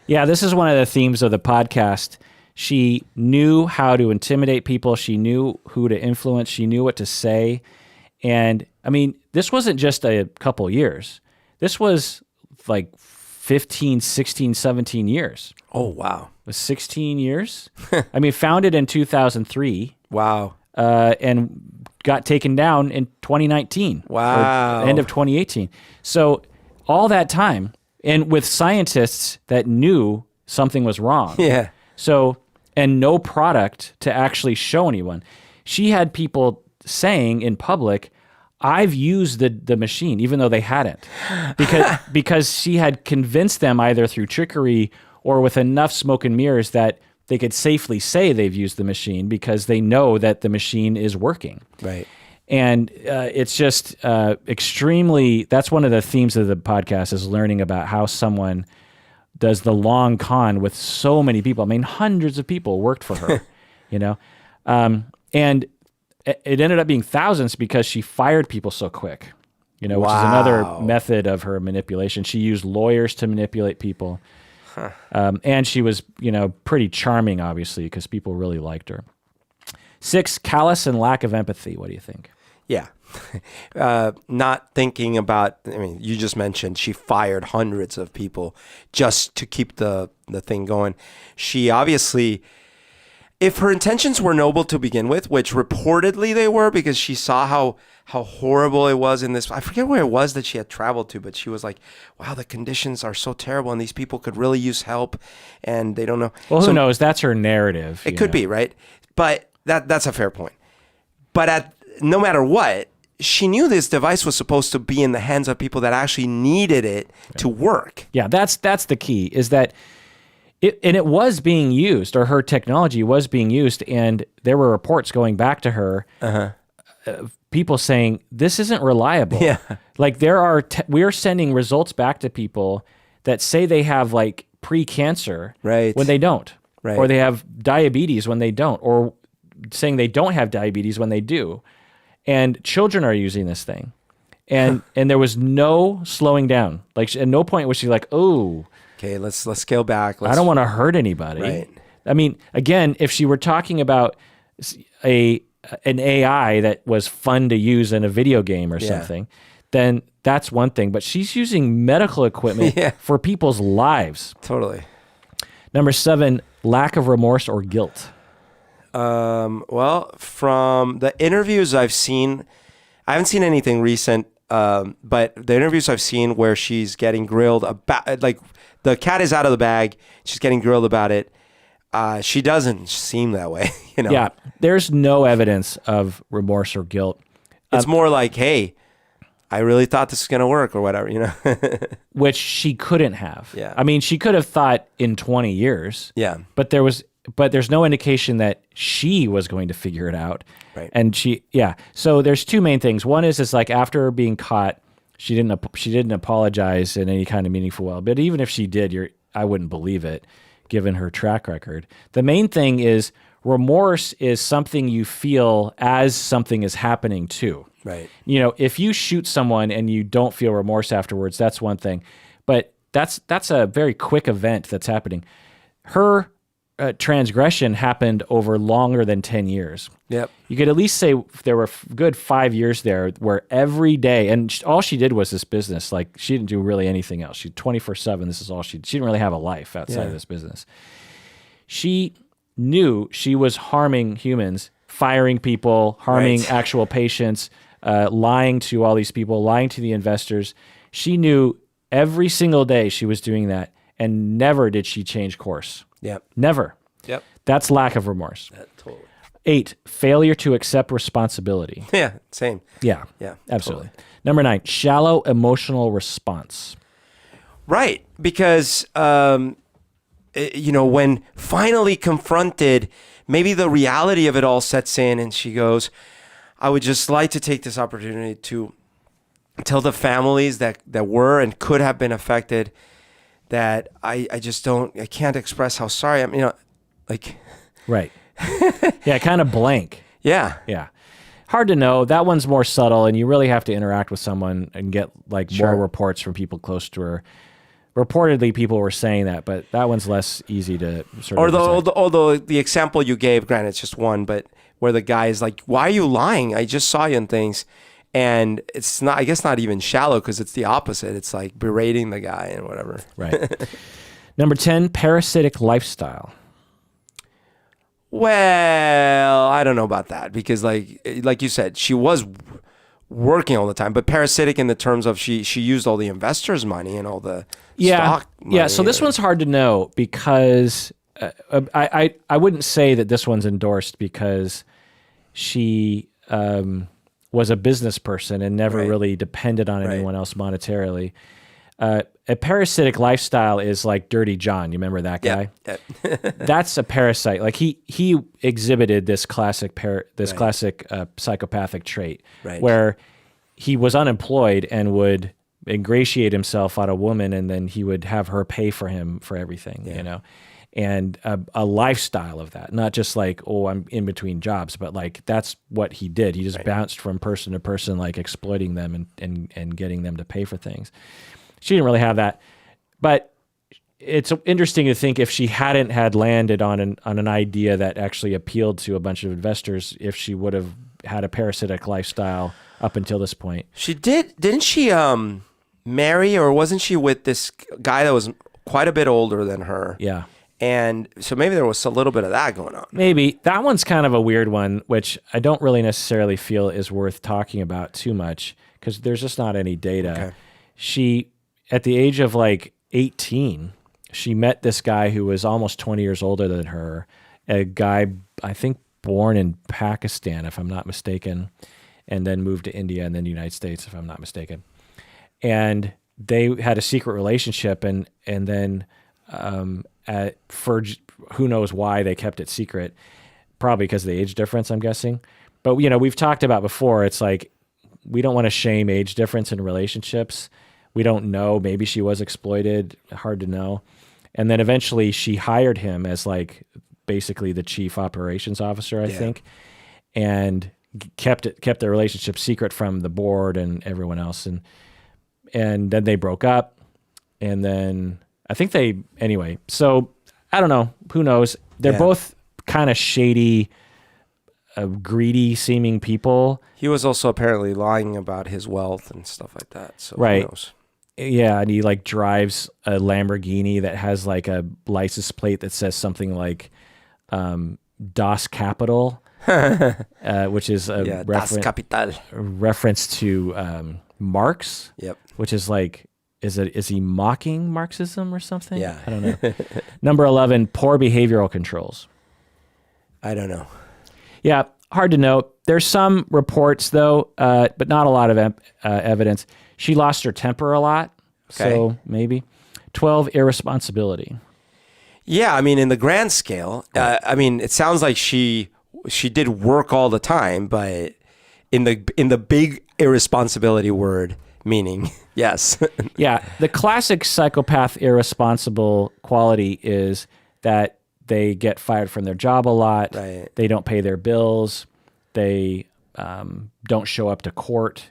Yeah, this is one of the themes of the podcast. She knew how to intimidate people. She knew who to influence. She knew what to say. And I mean, this wasn't just a couple years. This was like 15, 16, 17 years. Oh, wow. It was 16 years. I mean, founded in 2003. Wow. And got taken down in 2019. Wow. End of 2018. So all that time, and with scientists that knew something was wrong. Yeah. So, and no product to actually show anyone. She had people saying in public, I've used the machine, even though they hadn't, because she had convinced them either through trickery or with enough smoke and mirrors that they could safely say they've used the machine because they know that the machine is working. Right. And it's just extremely, that's one of the themes of the podcast, is learning about how someone does the long con with so many people. I mean, hundreds of people worked for her, and it ended up being thousands because she fired people so quick, which is another method of her manipulation. She used lawyers to manipulate people. And she was, pretty charming, obviously, because people really liked her. 6, callous and lack of empathy. What do you think? Yeah. Not thinking about, you just mentioned she fired hundreds of people just to keep the thing going. She obviously, if her intentions were noble to begin with, which reportedly they were, because she saw how horrible it was in this, I forget where it was that she had traveled to, but she was like, wow, the conditions are so terrible and these people could really use help and they don't know. Well, who knows? That's her narrative. It could be, right? But that's a fair point. But no matter what, she knew this device was supposed to be in the hands of people that actually needed it to work. Yeah, that's the key, is that it was being used, or her technology was being used, and there were reports going back to her, people saying, this isn't reliable. Yeah. Like we're sending results back to people that say they have like pre-cancer right. when they don't, right. or they have diabetes when they don't, or saying they don't have diabetes when they do. And children are using this thing. And there was no slowing down. Like at no point was she like, oh, okay, let's scale back. I don't want to hurt anybody. Right. I mean, again, if she were talking about an AI that was fun to use in a video game or something, then that's one thing. But she's using medical equipment for people's lives. Totally. Number 7, lack of remorse or guilt. Well, from the interviews I've seen, I haven't seen anything recent, but the interviews I've seen where she's getting grilled about, like the cat is out of the bag, she's getting grilled about it. She doesn't seem that way, Yeah, there's no evidence of remorse or guilt. It's more like, hey, I really thought this was going to work or whatever, Which she couldn't have. Yeah. I mean, she could have thought in 20 years. Yeah. But there's no indication that she was going to figure it out. Right. And so there's two main things. One is like after being caught, she didn't apologize in any kind of meaningful way. But even if she did, I wouldn't believe it, given her track record. The main thing is remorse is something you feel as something is happening too. Right. If you shoot someone and you don't feel remorse afterwards, that's one thing. But that's a very quick event that's happening. Her transgression happened over longer than 10 years. Yep. You could at least say there were good 5 years there where every day, and all she did was this business. Like, she didn't do really anything else. She 24/7. This is all she didn't really have a life outside of this business. She knew she was harming humans, firing people, harming actual patients, lying to all these people, lying to the investors. She knew every single day she was doing that, and never did she change course. Yep. Never. Yep. That's lack of remorse. Totally. 8, failure to accept responsibility. Yeah, same. Yeah. Yeah, Absolutely. Number 9, shallow emotional response. Right, because when finally confronted, maybe the reality of it all sets in, and she goes, I would just like to take this opportunity to tell the families that were and could have been affected that I can't express how sorry I'm, Right. Yeah, kind of blank. Yeah. Yeah. Hard to know. That one's more subtle, and you really have to interact with someone and get more reports from people close to her. Reportedly, people were saying that, but that one's less easy to sort of Although the example you gave, granted, it's just one, but where the guy is like, why are you lying? I just saw you in things. And it's not, I guess, not even shallow, because it's the opposite. It's like berating the guy and whatever. Right. Number 10, parasitic lifestyle. Well, I don't know about that, because like you said, she was working all the time, but parasitic in the terms of she used all the investors' money and all the stock money. Yeah, so this one's hard to know, because I wouldn't say that this one's endorsed, because she was a business person and never really depended on anyone else monetarily. A parasitic lifestyle is like Dirty John. You remember that guy? Yeah. That's a parasite. Like he exhibited this classic psychopathic trait, where he was unemployed and would ingratiate himself on a woman, and then he would have her pay for him for everything, and a lifestyle of that, not just like, oh, I'm in between jobs, but like that's what he did. He just bounced from person to person, like exploiting them and getting them to pay for things. She didn't really have that, but it's interesting to think if she hadn't had landed on an idea that actually appealed to a bunch of investors, if she would have had a parasitic lifestyle up until this point. She didn't she marry, or wasn't she with this guy that was quite a bit older than her? Yeah. And so maybe there was a little bit of that going on. Maybe. That one's kind of a weird one, which I don't really necessarily feel is worth talking about too much, because there's just not any data. Okay. She, at the age of like 18, she met this guy who was almost 20 years older than her, a guy, I think, born in Pakistan, if I'm not mistaken, and then moved to India and then the United States, if I'm not mistaken. And they had a secret relationship, and then for who knows why they kept it secret, probably because of the age difference, I'm guessing. But we've talked about before, it's like we don't want to shame age difference in relationships. We don't know. Maybe she was exploited. Hard to know. And then eventually she hired him as like basically the chief operations officer, I think, and kept the relationship secret from the board and everyone else. And then they broke up, and then I think anyway. So I don't know. Who knows? They're both kind of shady, greedy seeming people. He was also apparently lying about his wealth and stuff like that. So who knows? Yeah, and he like drives a Lamborghini that has like a license plate that says something like Das Capital, which is a Das Kapital. reference to Marx. Yep. Which is like, is he mocking Marxism or something? Yeah. I don't know. Number 11, poor behavioral controls. I don't know. Yeah, hard to know. There's some reports though, but not a lot of evidence. She lost her temper a lot, so maybe. 12, irresponsibility. Yeah, I mean, in the grand scale, I mean, it sounds like she did work all the time, but in the big irresponsibility word, meaning, yes. Yeah, the classic psychopath irresponsible quality is that they get fired from their job a lot. Right. They don't pay their bills. They don't show up to court,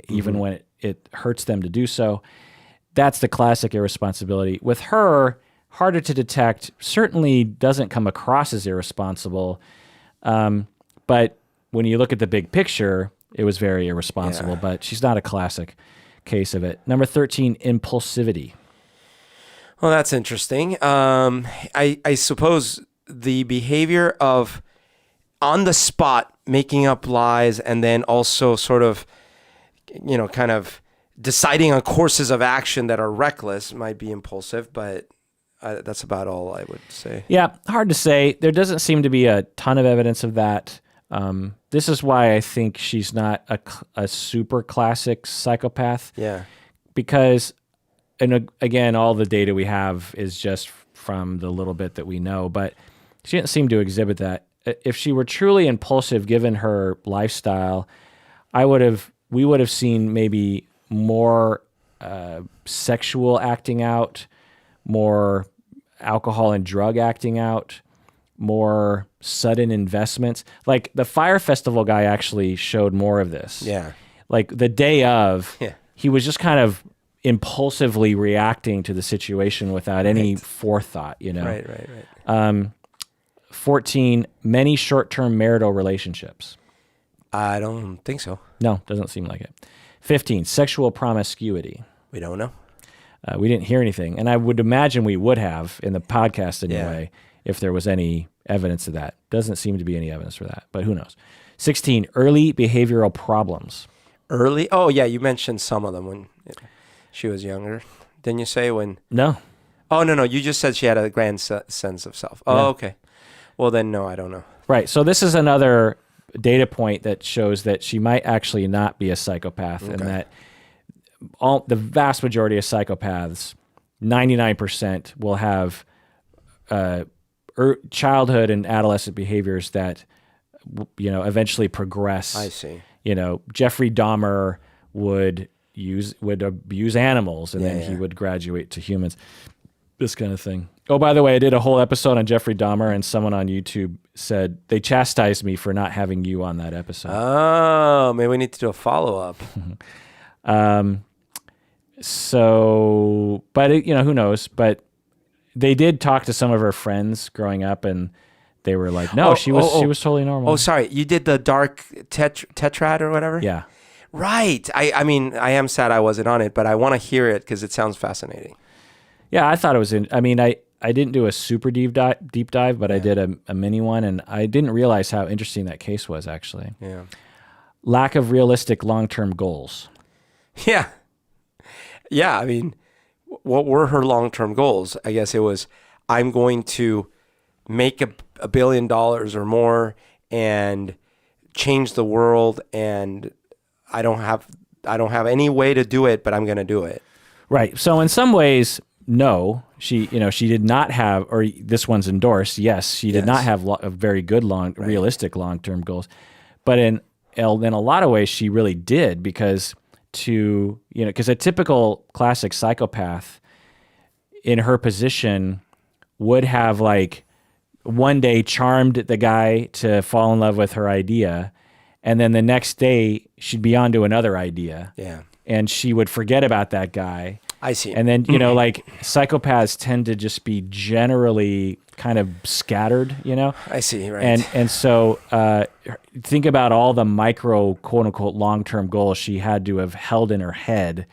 even when it hurts them to do so. that's the classic irresponsibility. With her, harder to detect, certainly doesn't come across as irresponsible. But when you look at the big picture, it was very irresponsible, but she's not a classic case of it. Number 13, impulsivity. Well, that's interesting. I suppose the behavior of on the spot making up lies and then also sort of, kind of deciding on courses of action that are reckless might be impulsive, but that's about all I would say. Yeah, hard to say. There doesn't seem to be a ton of evidence of that. This is why I think she's not a super classic psychopath. Yeah. Because, and again, all the data we have is just from the little bit that we know, but she didn't seem to exhibit that. If she were truly impulsive, given her lifestyle, we would have seen maybe more sexual acting out, more alcohol and drug acting out, more sudden investments. Like the Fire Festival guy actually showed more of this. Yeah. Like the day of, he was just kind of impulsively reacting to the situation without any forethought, Right. 14, many short-term marital relationships. I don't think so. No, doesn't seem like it. 15, sexual promiscuity. We don't know. We didn't hear anything. And I would imagine we would have in the podcast anyway, if there was any evidence of that. Doesn't seem to be any evidence for that, but who knows. 16, early behavioral problems. Early? Oh, yeah, you mentioned some of them when she was younger. Didn't you say when? No. Oh, no, you just said she had a grand sense of self. Oh, okay. Well, then, no, I don't know. Right. So this is another data point that shows that she might actually not be a psychopath, and that the vast majority of psychopaths, 99%, will have childhood and adolescent behaviors that eventually progress. I see. Jeffrey Dahmer would abuse animals, and then he would graduate to humans. This kind of thing. Oh, by the way, I did a whole episode on Jeffrey Dahmer, and someone on YouTube said they chastised me for not having you on that episode. Oh, maybe we need to do a follow-up. So, but who knows? But they did talk to some of her friends growing up, and they were like, "No, she was totally normal." Oh, sorry, you did the dark tetrad or whatever. Yeah, right. I mean, I am sad I wasn't on it, but I want to hear it because it sounds fascinating. Yeah, I thought it was. I didn't do a super deep dive, but I did a mini one, and I didn't realize how interesting that case was actually. Yeah. Lack of realistic long-term goals. Yeah. Yeah, I mean, what were her long-term goals? I guess it was, I'm going to make $1 billion or more and change the world, and I don't have any way to do it, but I'm going to do it. Right. So in some ways, no, she did not have, or this one's endorsed. Yes, she did not have a very good realistic long-term goals, but in a lot of ways she really did, because a typical classic psychopath in her position would have like one day charmed the guy to fall in love with her idea, and then the next day she'd be on to another idea. Yeah. And she would forget about that guy. I see. And then, like psychopaths tend to just be generally kind of scattered, I see, right. And so think about all the micro, quote unquote, long-term goals she had to have held in her head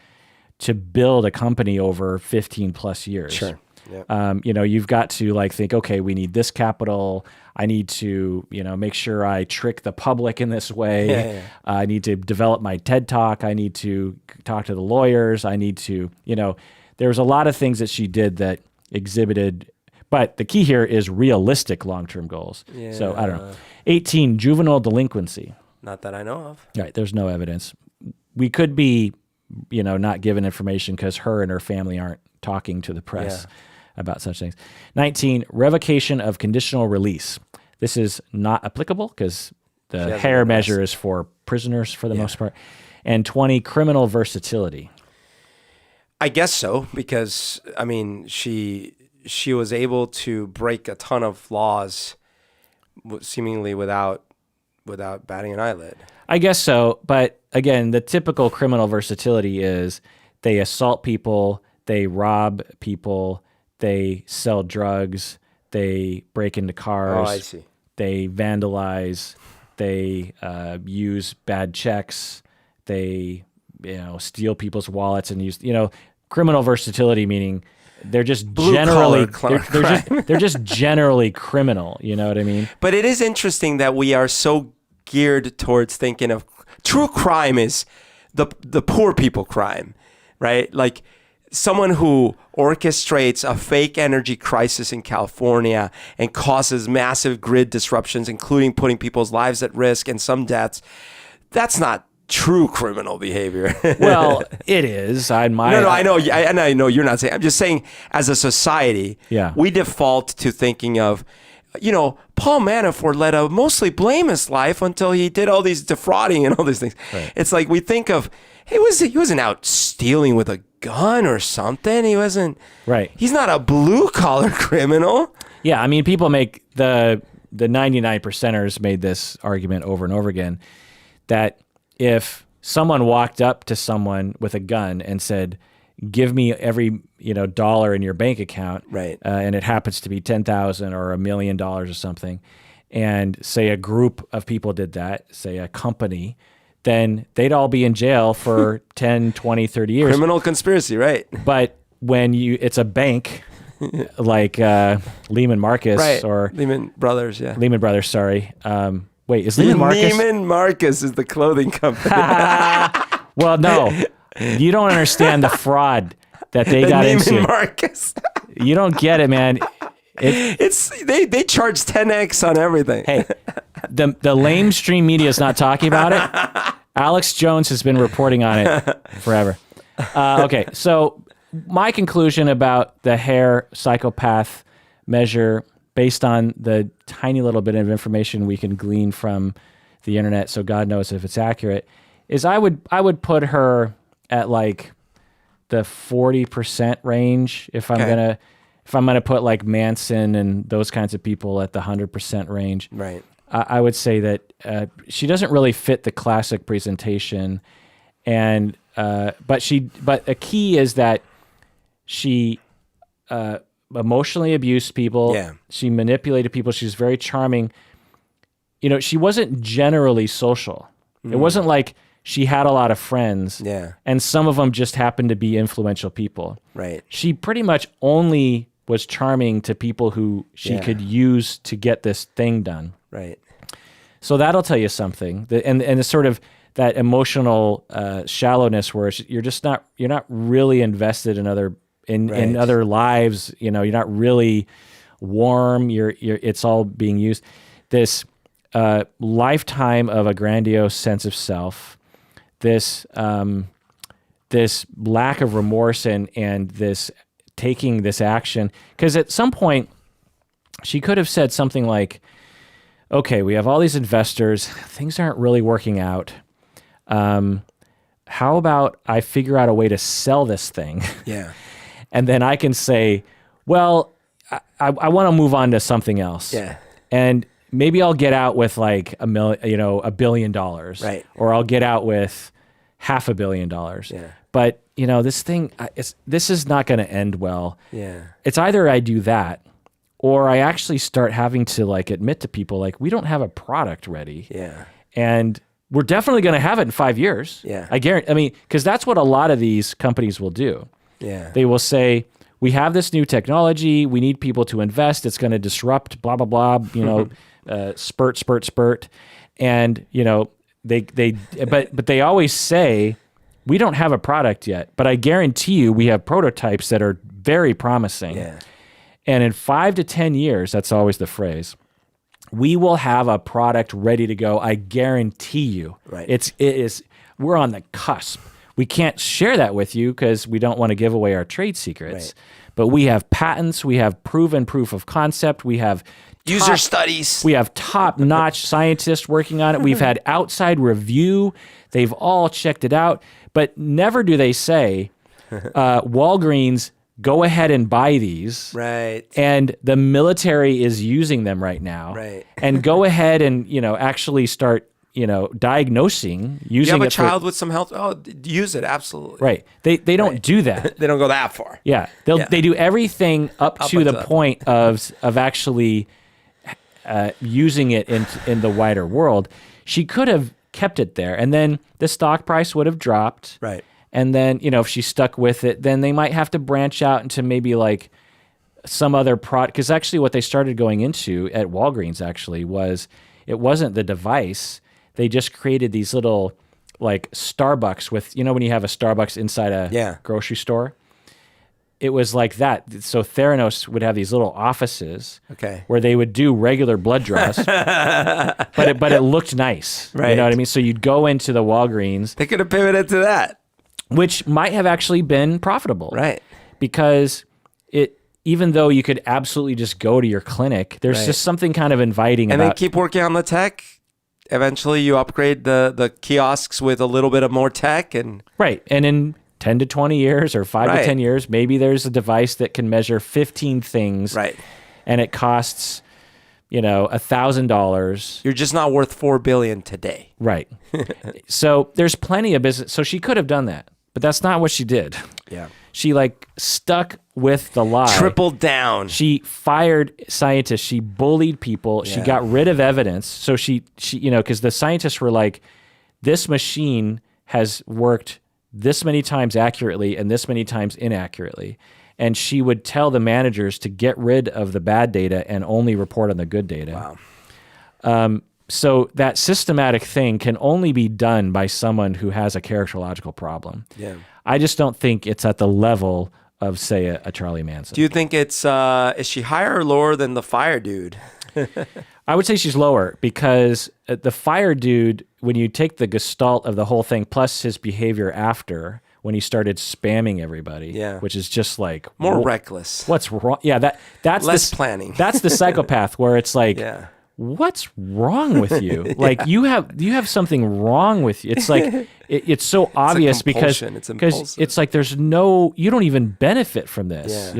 to build a company over 15 plus years. Sure. Yep. You've got to think, okay, we need this capital. I need to, make sure I trick the public in this way. Yeah. I need to develop my TED Talk. I need to talk to the lawyers. I need to, there was a lot of things that she did that exhibited, but the key here is realistic long-term goals. Yeah. So I don't know. 18, juvenile delinquency. Not that I know of. Right. There's no evidence. We could be, not given information because her and her family aren't talking to the press about such things. 19, revocation of conditional release. This is not applicable because the hair measure is for prisoners for the most part. And 20, criminal versatility. I guess so, because I mean, she was able to break a ton of laws seemingly without batting an eyelid. I guess so, but again, the typical criminal versatility is they assault people, they rob people, they sell drugs, they break into cars. Oh, I see. They vandalize, they use bad checks, they steal people's wallets and use criminal versatility, meaning they're just they're just generally criminal. You know what I mean? But it is interesting that we are so geared towards thinking of true crime is the poor people crime, right? Like someone who orchestrates a fake energy crisis in California and causes massive grid disruptions, including putting people's lives at risk and some deaths. That's not true criminal behavior. Well, it is. I know. I know you're not saying. I'm just saying, as a society, we default to thinking of, Paul Manafort led a mostly blameless life until he did all these defrauding and all these things. Right. It's like we think of, he wasn't out stealing with a gun or something. He wasn't. Right. He's not a blue collar criminal. Yeah, I mean, people make the 99%ers made this argument over and over again that if someone walked up to someone with a gun and said, "Give me every dollar in your bank account," right, and it happens to be $10,000 or $1 million or something, and say a group of people did that, say a company, then they'd all be in jail for 10, 20, 30 years. Criminal conspiracy, right? But when it's a bank like Lehman Marcus, right, or Lehman Brothers, Lehman Brothers, sorry. Wait, is Lehman Marcus? Lehman Marcus is the clothing company. Well, no, you don't understand the fraud that they got into. Lehman Marcus. You don't get it, man. They charge 10x on everything. Hey, the lamestream media is not talking about it. Alex Jones has been reporting on it forever. Okay, so my conclusion about the hair psychopath measure, based on the tiny little bit of information we can glean from the internet, so God knows if it's accurate, is I would put her at like the 40% range if I'm gonna put like Manson and those kinds of people at the 100% range. Right. I would say that she doesn't really fit the classic presentation, and but a key is that she emotionally abused people. Yeah. She manipulated people. She's very charming. She wasn't generally social. It wasn't like she had a lot of friends. Yeah. And some of them just happened to be influential people. Right. She pretty much only was charming to people who she could use to get this thing done. Right. So that'll tell you something. And it's sort of that emotional shallowness where you're not really invested in other lives. You're not really warm. It's all being used. This lifetime of a grandiose sense of self, this lack of remorse and this taking this action. Because at some point, she could have said something like, "Okay, we have all these investors. Things aren't really working out. How about I figure out a way to sell this thing?" Yeah. And then I can say, well, I want to move on to something else. Yeah. And maybe I'll get out with like $1 billion. Right. Or I'll get out with $500 million. Yeah. But this thing, this is not going to end well. Yeah. It's either I do that, or I actually start having to like admit to people like, we don't have a product ready. Yeah. And we're definitely going to have it in 5 years. Yeah. I guarantee. I mean, because that's what a lot of these companies will do. Yeah. They will say, we have this new technology. We need people to invest. It's going to disrupt, blah, blah, blah, spurt. And, but they always say, we don't have a product yet, but I guarantee you we have prototypes that are very promising. Yeah. And in 5 to 10 years, that's always the phrase, we will have a product ready to go. I guarantee you. Right. We're on the cusp. We can't share that with you because we don't want to give away our trade secrets. Right. But we have patents. We have proven proof of concept. We have user studies. We have top-notch scientists working on it. We've had outside review. They've all checked it out. But never do they say, Walgreens, go ahead and buy these. Right. And the military is using them right now. Right. And go ahead and, actually start diagnosing You using have a it child with some health. Oh, use it. Absolutely. right. They don't do that. They don't go that far. Yeah. They do everything up to the point of actually using it in the wider world. She could have kept it there, and then the stock price would have dropped. Right. And then, if she stuck with it, then they might have to branch out into maybe like some other product. Because actually what they started going into at Walgreens actually it wasn't the device. They just created these little like Starbucks with, when you have a Starbucks inside a grocery store? It was like that. So Theranos would have these little offices where they would do regular blood draws, but it looked nice. Right. You know what I mean? So you'd go into the Walgreens. They could have pivoted to that. Which might have actually been profitable. Right. Because even though you could absolutely just go to your clinic, there's just something kind of inviting and about... then keep working on the tech. Eventually you upgrade the kiosks with a little bit of more tech. Right. And in 10 to 20 years or 5 to 10 years, maybe there's a device that can measure 15 things. Right. And it costs, $1,000. You're just not worth $4 billion today. Right. So there's plenty of business. So she could have done that, but that's not what she did. Yeah. She stuck with the lie. Tripled down. She fired scientists. She bullied people. Yeah. She got rid of evidence. So she because the scientists were like, this machine has worked this many times accurately and this many times inaccurately. And she would tell the managers to get rid of the bad data and only report on the good data. Wow. So that systematic thing can only be done by someone who has a characterological problem. Yeah. I just don't think it's at the level of, say, a Charlie Manson. Do you think it's is she higher or lower than the fire dude? I would say she's lower because the fire dude, when you take the gestalt of the whole thing, plus his behavior after, when he started spamming everybody, which is just like more reckless. What's wrong? Yeah, that's less planning. That's the psychopath where it's like, what's wrong with you? Like you have something wrong with you. It's like it's so obvious because it's like you don't even benefit from this.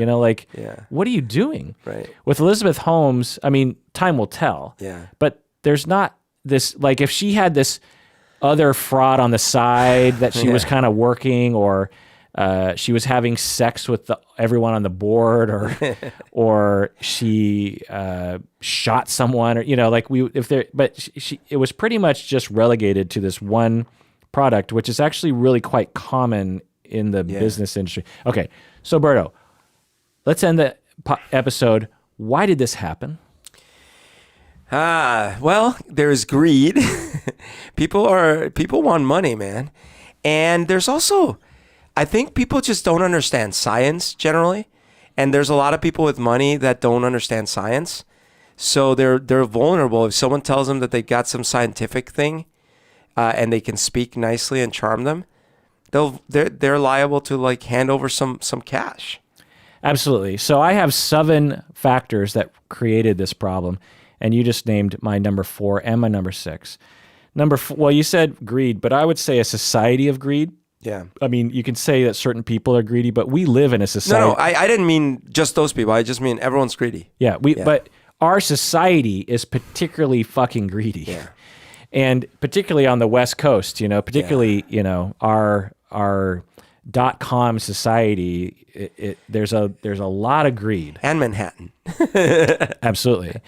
What are you doing? Right. With Elizabeth Holmes, I mean, time will tell. Yeah. But there's not this, like if she had this other fraud on the side that she was kind of working, or she was having sex with everyone on the board, or she shot someone, or it was pretty much just relegated to this one product, which is actually really quite common in the business industry. Okay, so Berto, let's end the episode. Why did this happen? Well, there's greed. People want money, man, and there's also, I think people just don't understand science generally, and there's a lot of people with money that don't understand science, so they're vulnerable. If someone tells them that they got some scientific thing, and they can speak nicely and charm them, they're liable to like hand over some cash. Absolutely. So I have 7 factors that created this problem, and you just named my number 4 and my number 6. Number 4, well, you said greed, but I would say a society of greed. Yeah. I mean, you can say that certain people are greedy, but we live in a society. No, I didn't mean just those people. I just mean everyone's greedy. Yeah, but our society is particularly fucking greedy. Yeah. And particularly on the West Coast, our .com society, there's a lot of greed. And Manhattan. Absolutely.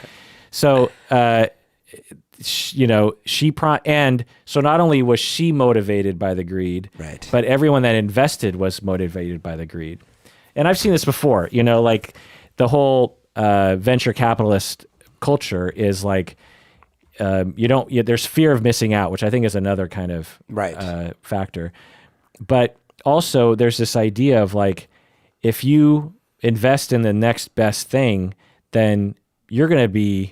So, and so not only was she motivated by the greed, right, but everyone that invested was motivated by the greed. And I've seen this before, like the whole venture capitalist culture is like, there's fear of missing out, which I think is another kind of factor. But also there's this idea of like, if you invest in the next best thing, then you're going to,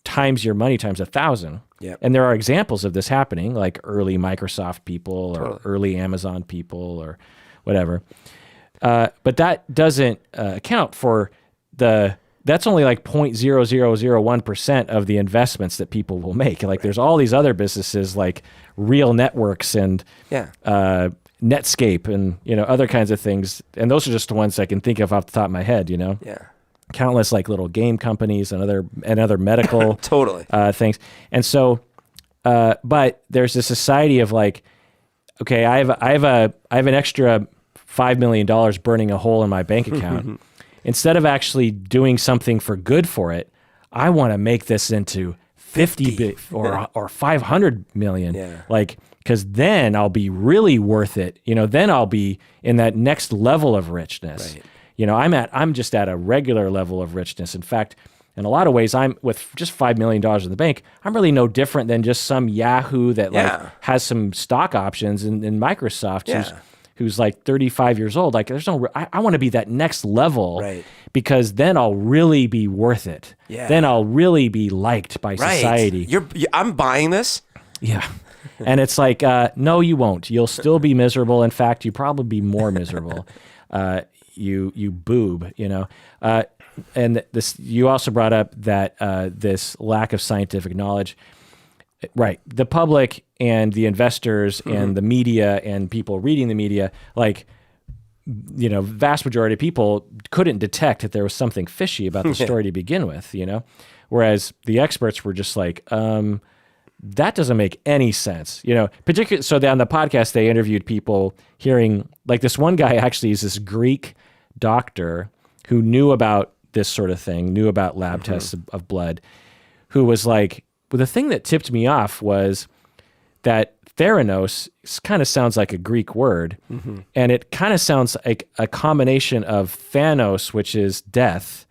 times your money times 1,000. Yep. And there are examples of this happening, like early Microsoft people or early Amazon people or whatever. But that doesn't account for that's only like 0.0001% of the investments that people will make. Like there's all these other businesses like Real Networks and Netscape and, other kinds of things. And those are just the ones I can think of off the top of my head, Yeah. Countless like little game companies and other medical totally things. And so But there's a society of like, okay, I have an extra $5 million burning a hole in my bank account. Instead of actually doing something for good for it, I want to make this into 50 or 500 million. Yeah. Like, because then I'll be really worth it. Then I'll be in that next level of richness. Right. I'm just at a regular level of richness. In fact, in a lot of ways, I'm with just $5 million in the bank. I'm really no different than just some Yahoo that like has some stock options in Microsoft who's like 35 years old. Like I want to be that next level, Right. because then I'll really be worth it. Yeah. Then I'll really be liked by society. I'm buying this. Yeah. And it's like, no, you won't. You'll still be miserable. In fact, you probably be more miserable. You boob, and this, you also brought up that this lack of scientific knowledge, right? The public and the investors and the media and people reading the media, like, vast majority of people couldn't detect that there was something fishy about the story to begin with, whereas the experts were just like, that doesn't make any sense, particularly. So on the podcast, they interviewed people hearing, like, this one guy actually is this Greek doctor who knew about this sort of thing, knew about lab tests of blood, who was like, well, the thing that tipped me off was that Theranos kind of sounds like a Greek word, and it kind of sounds like a combination of Thanos, which is death,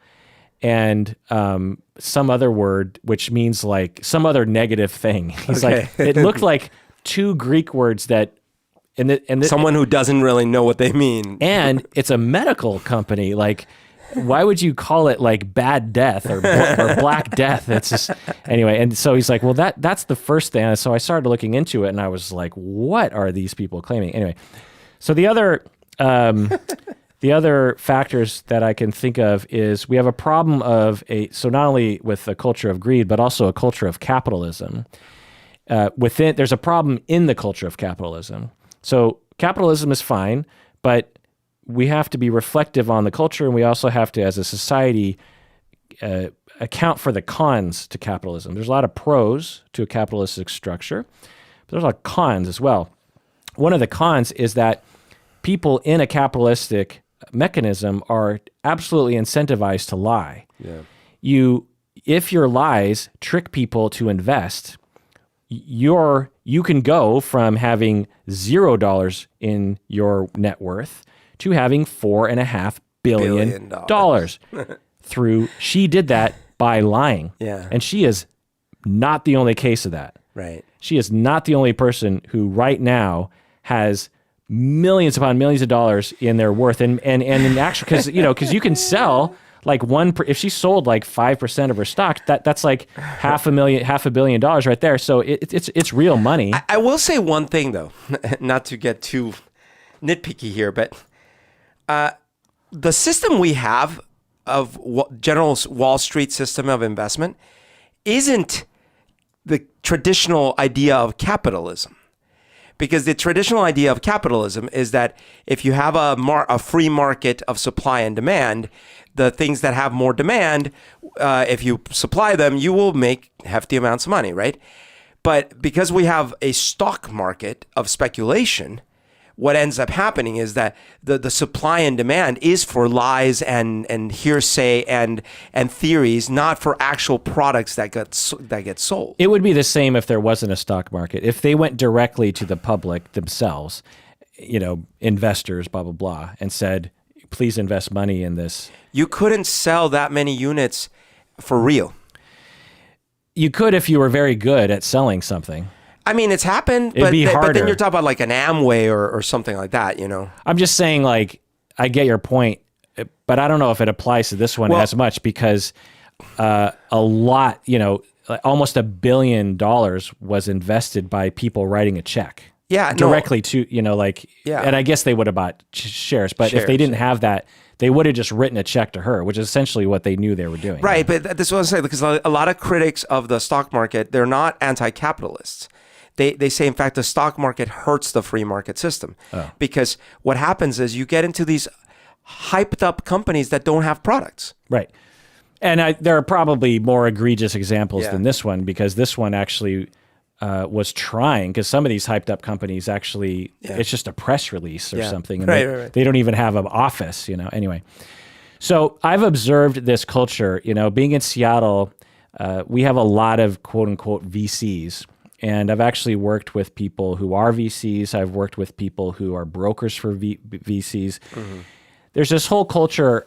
and some other word which means like some other negative thing. He's like, it looked like two Greek words that, and someone who doesn't really know what they mean. And it's a medical company. Like, why would you call it like bad death or black death? It's just, anyway. And so he's like, well, that's the first thing. And so I started looking into it, and I was like, what are these people claiming? Anyway, so the other factors that I can think of is we have a problem so not only with a culture of greed, but also a culture of capitalism. There's a problem in the culture of capitalism. So capitalism is fine, but we have to be reflective on the culture, and we also have to, as a society, account for the cons to capitalism. There's a lot of pros to a capitalistic structure, but there's a lot of cons as well. One of the cons is that people in a capitalistic mechanism are absolutely incentivized to lie. Yeah. If your lies trick people to invest, you can go from having $0 in your net worth to having $4.5 billion she did that by lying. Yeah. And she is not the only case of that. Right. She is not the only person who right now has millions upon millions of dollars in their worth. And in actual, because you can sell like if she sold like 5% of her stock, that's like $500 million right there. So it's real money. I will say one thing though, not to get too nitpicky here, but the system we have of general Wall Street system of investment isn't the traditional idea of capitalism. Because the traditional idea of capitalism is that if you have a free market of supply and demand, the things that have more demand, if you supply them, you will make hefty amounts of money, right? But because we have a stock market of speculation, what ends up happening is that the supply and demand is for lies and hearsay and theories, not for actual products that get sold. It would be the same if there wasn't a stock market. If they went directly to the public themselves, investors, blah, blah, blah, and said, please invest money in this. You couldn't sell that many units for real. You could if you were very good at selling something. I mean, it's happened, but then you're talking about like an Amway or something like that, I'm just saying, like, I get your point, but I don't know if it applies to this one as much because a lot, almost $1 billion was invested by people writing a check. Yeah, directly to, and I guess they would have bought shares, but if they didn't have that, they would have just written a check to her, which is essentially what they knew they were doing. Right, but this is what I'm saying, because a lot of critics of the stock market, they're not anti-capitalists. They say, in fact, the stock market hurts the free market system because what happens is you get into these hyped up companies that don't have products. Right. And there are probably more egregious examples than this one, because this one actually was trying, because some of these hyped up companies actually, it's just a press release or something. And they don't even have an office, anyway. So I've observed this culture, being in Seattle, we have a lot of quote unquote VCs. And I've actually worked with people who are VCs. I've worked with people who are brokers for VCs. Mm-hmm. There's this whole culture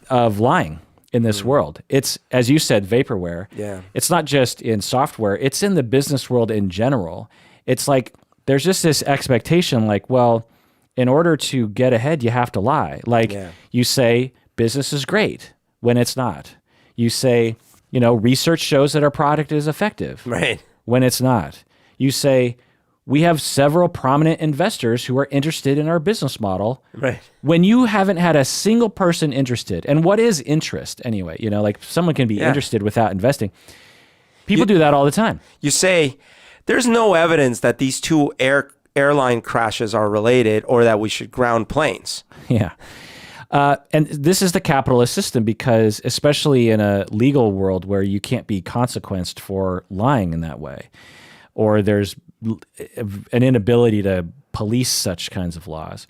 of lying in this world. It's, as you said, vaporware. Yeah. It's not just in software. It's in the business world in general. It's like there's just this expectation like, well, in order to get ahead, you have to lie. Like you say business is great when it's not. You say, research shows that our product is effective. Right. When it's not. You say, we have several prominent investors who are interested in our business model. Right. When you haven't had a single person interested. And what is interest anyway? Like someone can be interested without investing. People do that all the time. You say, there's no evidence that these two airline crashes are related or that we should ground planes. Yeah. And this is the capitalist system because especially in a legal world where you can't be consequenced for lying in that way, or there's an inability to police such kinds of laws.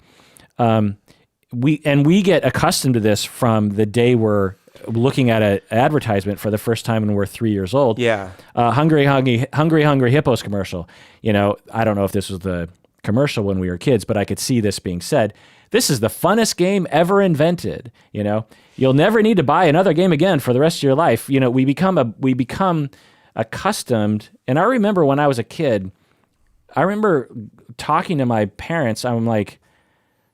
We get accustomed to this from the day we're looking at an advertisement for the first time when we're 3 years old. Yeah. Hungry Hippos commercial. I don't know if this was the commercial when we were kids, but I could see this being said. This is the funnest game ever invented. You'll never need to buy another game again for the rest of your life. We become accustomed. And I remember when I was a kid, I remember talking to my parents. I'm like,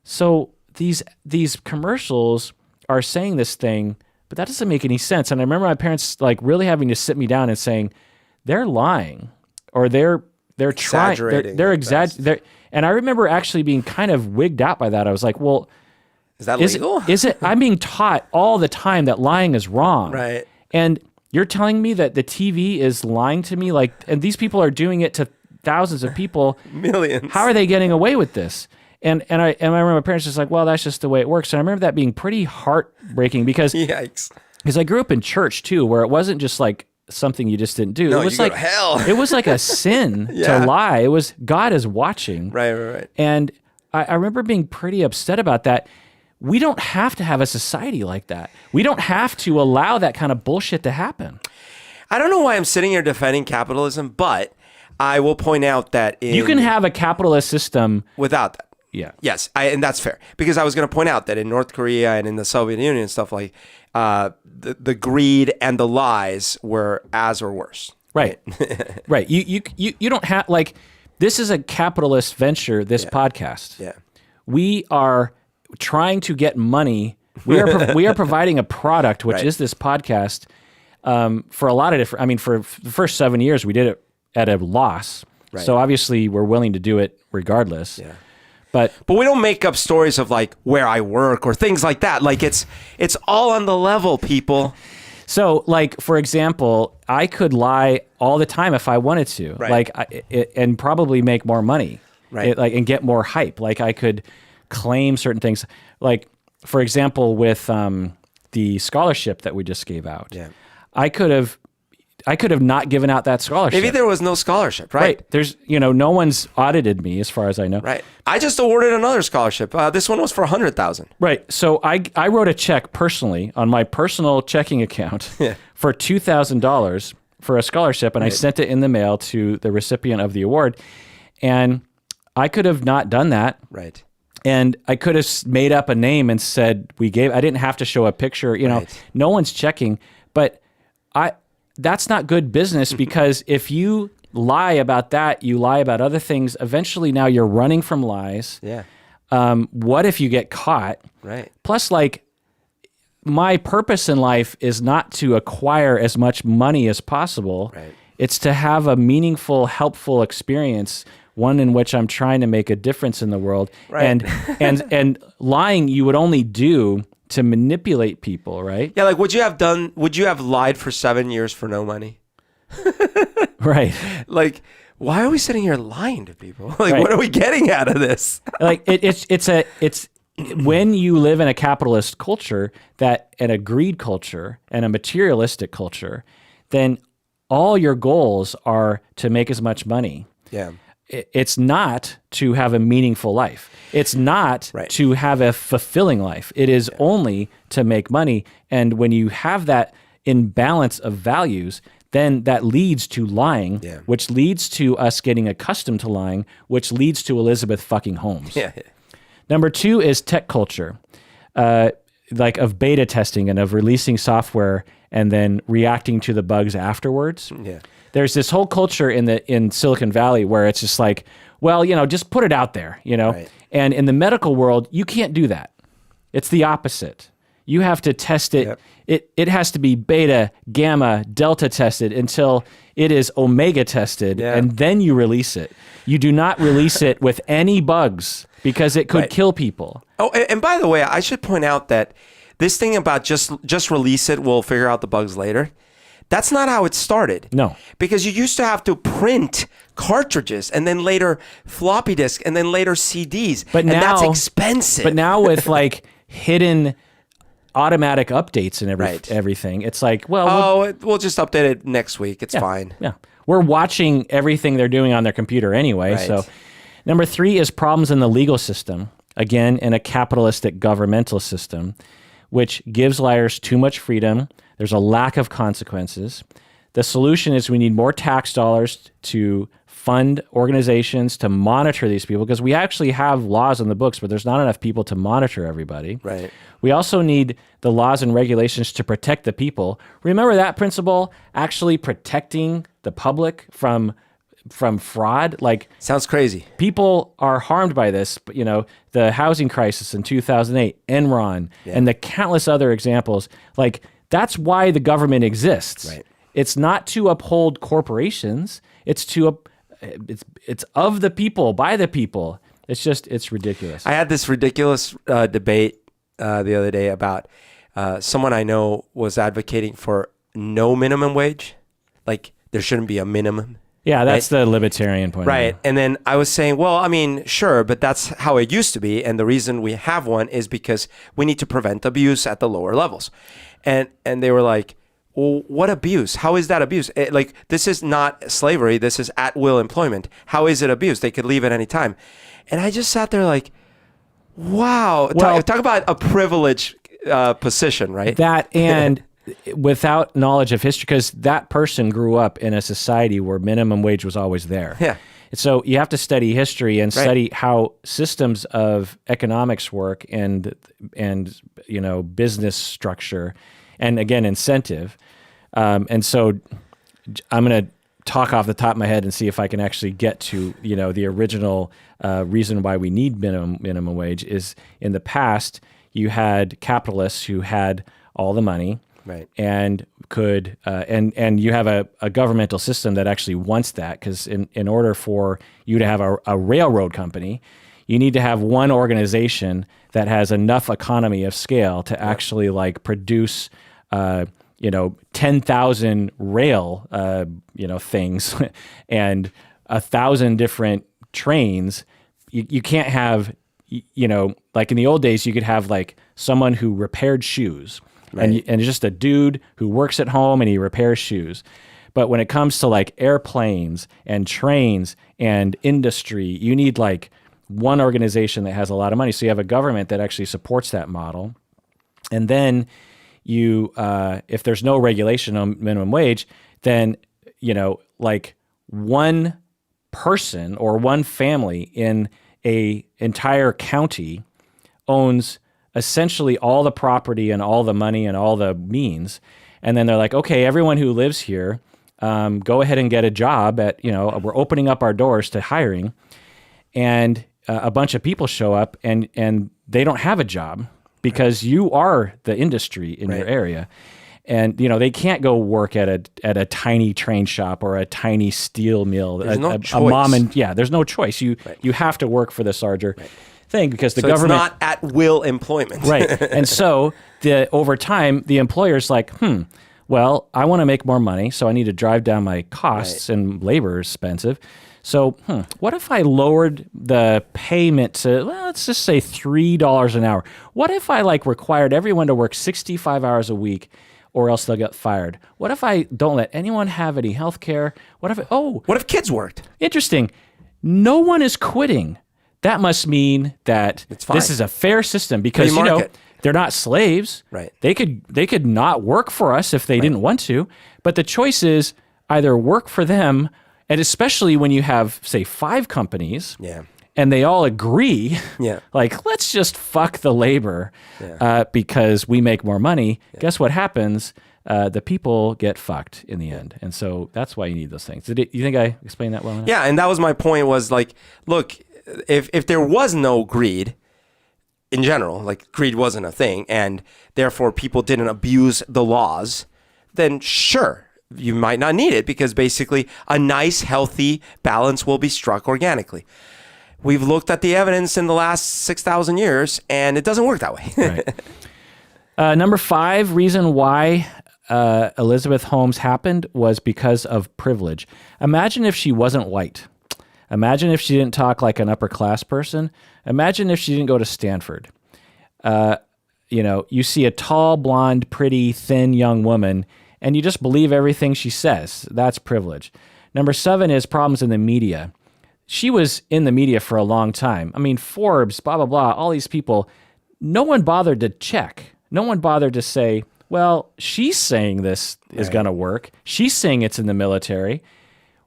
so these commercials are saying this thing, but that doesn't make any sense. And I remember my parents like really having to sit me down and saying, they're lying, or they're trying, they're exaggerating. And I remember actually being kind of wigged out by that. I was like, well, is that legal? Is it? I'm being taught all the time that lying is wrong. Right. And you're telling me that the TV is lying to me? And these people are doing it to thousands of people. Millions. How are they getting away with this? And I remember my parents just like, well, that's just the way it works. And I remember that being pretty heartbreaking because yikes. Because I grew up in church too, where it wasn't just like something you just didn't do. No, it was you like go to hell. It was like a sin to lie. It was God is watching. Right. And I remember being pretty upset about that. We don't have to have a society like that. We don't have to allow that kind of bullshit to happen. I don't know why I'm sitting here defending capitalism, but I will point out that you can have a capitalist system without that. Yeah. Yes, and that's fair. Because I was going to point out that in North Korea and in the Soviet Union and stuff like the greed and the lies were as or worse. Right. Right. You don't have this is a capitalist venture, this podcast. Yeah. We are trying to get money. We are providing a product, which is this podcast, for a lot of different, for the first 7 years, we did it at a loss. Right. So obviously we're willing to do it regardless. Yeah. But we don't make up stories of where I work or things like that. It's all on the level, people. So for example, I could lie all the time if I wanted to, right. And probably make more money, right? And get more hype. I could claim certain things. For example, with the scholarship that we just gave out, I could have not given out that scholarship. Maybe there was no scholarship, right? There's, no one's audited me as far as I know. Right. I just awarded another scholarship. This one was for $100,000. Right. So I wrote a check personally on my personal checking account for $2,000 for a scholarship, and I sent it in the mail to the recipient of the award. And I could have not done that. Right. And I could have made up a name and said I didn't have to show a picture. No one's checking, but that's not good business, because if you lie about that, you lie about other things. Eventually, now you're running from lies. Yeah. What if you get caught? Right. Plus, my purpose in life is not to acquire as much money as possible. Right. It's to have a meaningful, helpful experience, one in which I'm trying to make a difference in the world. Right. And lying you would only do to manipulate people, right? Yeah, would you have lied for 7 years for no money? Right. Why are we sitting here lying to people? Right. What are we getting out of this? It's when you live in a capitalist culture and a greed culture and a materialistic culture, then all your goals are to make as much money. Yeah. It's not to have a meaningful life. It's not to have a fulfilling life. It is only to make money. And when you have that imbalance of values, then that leads to lying, which leads to us getting accustomed to lying, which leads to Elizabeth fucking Holmes. Yeah. Number 2 is tech culture, like of beta testing and of releasing software and then reacting to the bugs afterwards. Yeah. There's this whole culture in Silicon Valley where it's just like, well, just put it out there, Right. And in the medical world, you can't do that. It's the opposite. You have to test it. Yep. It has to be beta, gamma, delta tested until it is omega tested, and then you release it. You do not release it with any bugs because it could kill people. Oh, and by the way, I should point out that this thing about just release it, we'll figure out the bugs later. That's not how it started. No. Because you used to have to print cartridges and then later floppy disk and then later CDs. But now, that's expensive. But now with like hidden automatic updates and everything, it's like, well, we'll just update it next week. It's fine. Yeah. We're watching everything they're doing on their computer anyway. Right. So number 3 is problems in the legal system. Again, in a capitalistic governmental system, which gives liars too much freedom. There's a lack of consequences. The solution is we need more tax dollars to fund organizations to monitor these people, because we actually have laws in the books, but there's not enough people to monitor everybody. Right. We also need the laws and regulations to protect the people. Remember that principle, actually protecting the public from fraud? Like, sounds crazy. People are harmed by this, but the housing crisis in 2008, Enron, and the countless other examples. Like, that's why the government exists. Right. It's not to uphold corporations. It's it's of the people, by the people. It's ridiculous. I had this ridiculous debate the other day about someone I know was advocating for no minimum wage. Like, there shouldn't be a minimum. Yeah, that's the libertarian point. Right. And then I was saying, well, I mean, sure, but that's how it used to be. And the reason we have one is because we need to prevent abuse at the lower levels. And they were like, well, what abuse? How is that abuse? This is not slavery. This is at-will employment. How is it abuse? They could leave at any time. And I just sat there like, wow. Well, talk about a privileged position, right? That, and without knowledge of history, because that person grew up in a society where minimum wage was always there. Yeah. So you have to study history and study how systems of economics work and business structure, and again, incentive. And so I'm going to talk off the top of my head and see if I can actually get to, the original reason why we need minimum wage is, in the past, you had capitalists who had all the money. Right. And could and you have a governmental system that actually wants that, because in order for you to have a railroad company, you need to have one organization that has enough economy of scale to actually produce 10,000 rail things and 1,000 different trains. You can't have like in the old days, you could have someone who repaired shoes. Right. And just a dude who works at home and he repairs shoes. But when it comes to airplanes and trains and industry, you need one organization that has a lot of money. So you have a government that actually supports that model. And then you, if there's no regulation on minimum wage, then, one person or one family in a entire county owns essentially all the property and all the money and all the means. And then they're like, okay, everyone who lives here, go ahead and get a job at, we're opening up our doors to hiring. And a bunch of people show up and they don't have a job because you are the industry in your area. And, they can't go work at a tiny train shop or a tiny steel mill. There's no choice. A mom and, there's no choice. You have to work for this larger thing, because the government, it's not at will employment. Right. And so over time, the employer's like, well, I want to make more money, so I need to drive down my costs, and labor is expensive. So what if I lowered the payment to, let's just say $3 an hour? What if I required everyone to work 65 hours a week, or else they'll get fired. What if I don't let anyone have any health care? What if kids worked? Interesting. No one is quitting. That must mean that this is a fair system because, they're not slaves. Right. They could not work for us if they didn't want to, but the choice is either work for them, and especially when you have, say, 5 companies, and they all agree, like, let's just fuck the labor because we make more money. Guess what happens? The people get fucked in the end. And so that's why you need those things. You think I explained that well enough? Yeah, and that was my point was like, look, if there was no greed in general, like greed wasn't a thing, and therefore people didn't abuse the laws, then sure, you might not need it because basically a nice, healthy balance will be struck organically. We've looked at the evidence in the last 6,000 years, and it doesn't work that way. Right. Number 5 reason why Elizabeth Holmes happened was because of privilege. Imagine if she wasn't white. Imagine if she didn't talk like an upper class person. Imagine if she didn't go to Stanford. You see a tall, blonde, pretty, thin young woman, and you just believe everything she says. That's privilege. Number 7 is problems in the media. She was in the media for a long time. I mean, Forbes, blah, blah, blah, all these people. No one bothered to check. No one bothered to say, well, she's saying this is going to work. She's saying it's in the military.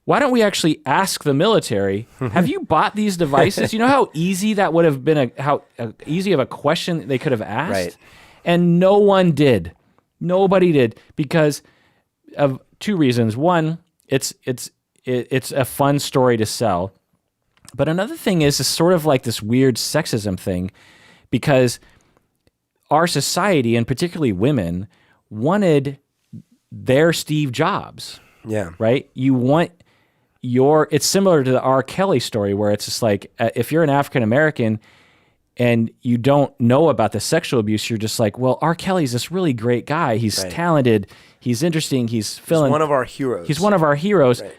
Why don't we actually ask the military, have you bought these devices? You know how easy that would have been, how easy of a question they could have asked? Right. And no one did. Nobody did because of 2 reasons. One, it's a fun story to sell. But another thing is it's sort of like this weird sexism thing because our society, and particularly women, wanted their Steve Jobs. Yeah. Right? You want it's similar to the R. Kelly story where it's just like, if you're an African American and you don't know about the sexual abuse, you're just like, well, R. Kelly's this really great guy. He's talented. He's interesting. He's one of our heroes. He's one of our heroes. Right.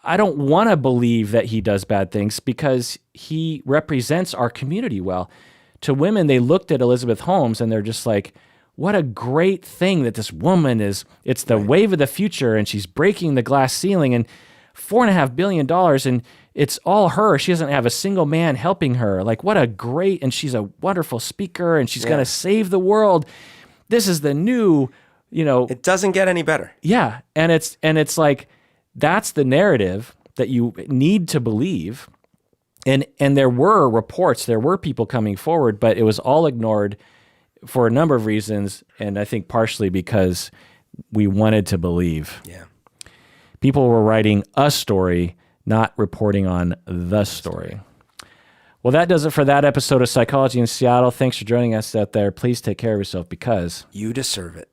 I don't want to believe that he does bad things because he represents our community well. To women, they looked at Elizabeth Holmes and they're just like, what a great thing that this woman is. It's the wave of the future and she's breaking the glass ceiling and $4.5 billion and it's all her. She doesn't have a single man helping her. Like, what a great, and she's a wonderful speaker and she's going to save the world. This is the new, It doesn't get any better. Yeah. And it's like, that's the narrative that you need to believe. And there were reports, there were people coming forward, but it was all ignored for a number of reasons. And I think partially because we wanted to believe. Yeah. People were writing a story, not reporting on the story. Well, that does it for that episode of Psychology in Seattle. Thanks for joining us out there. Please take care of yourself because you deserve it.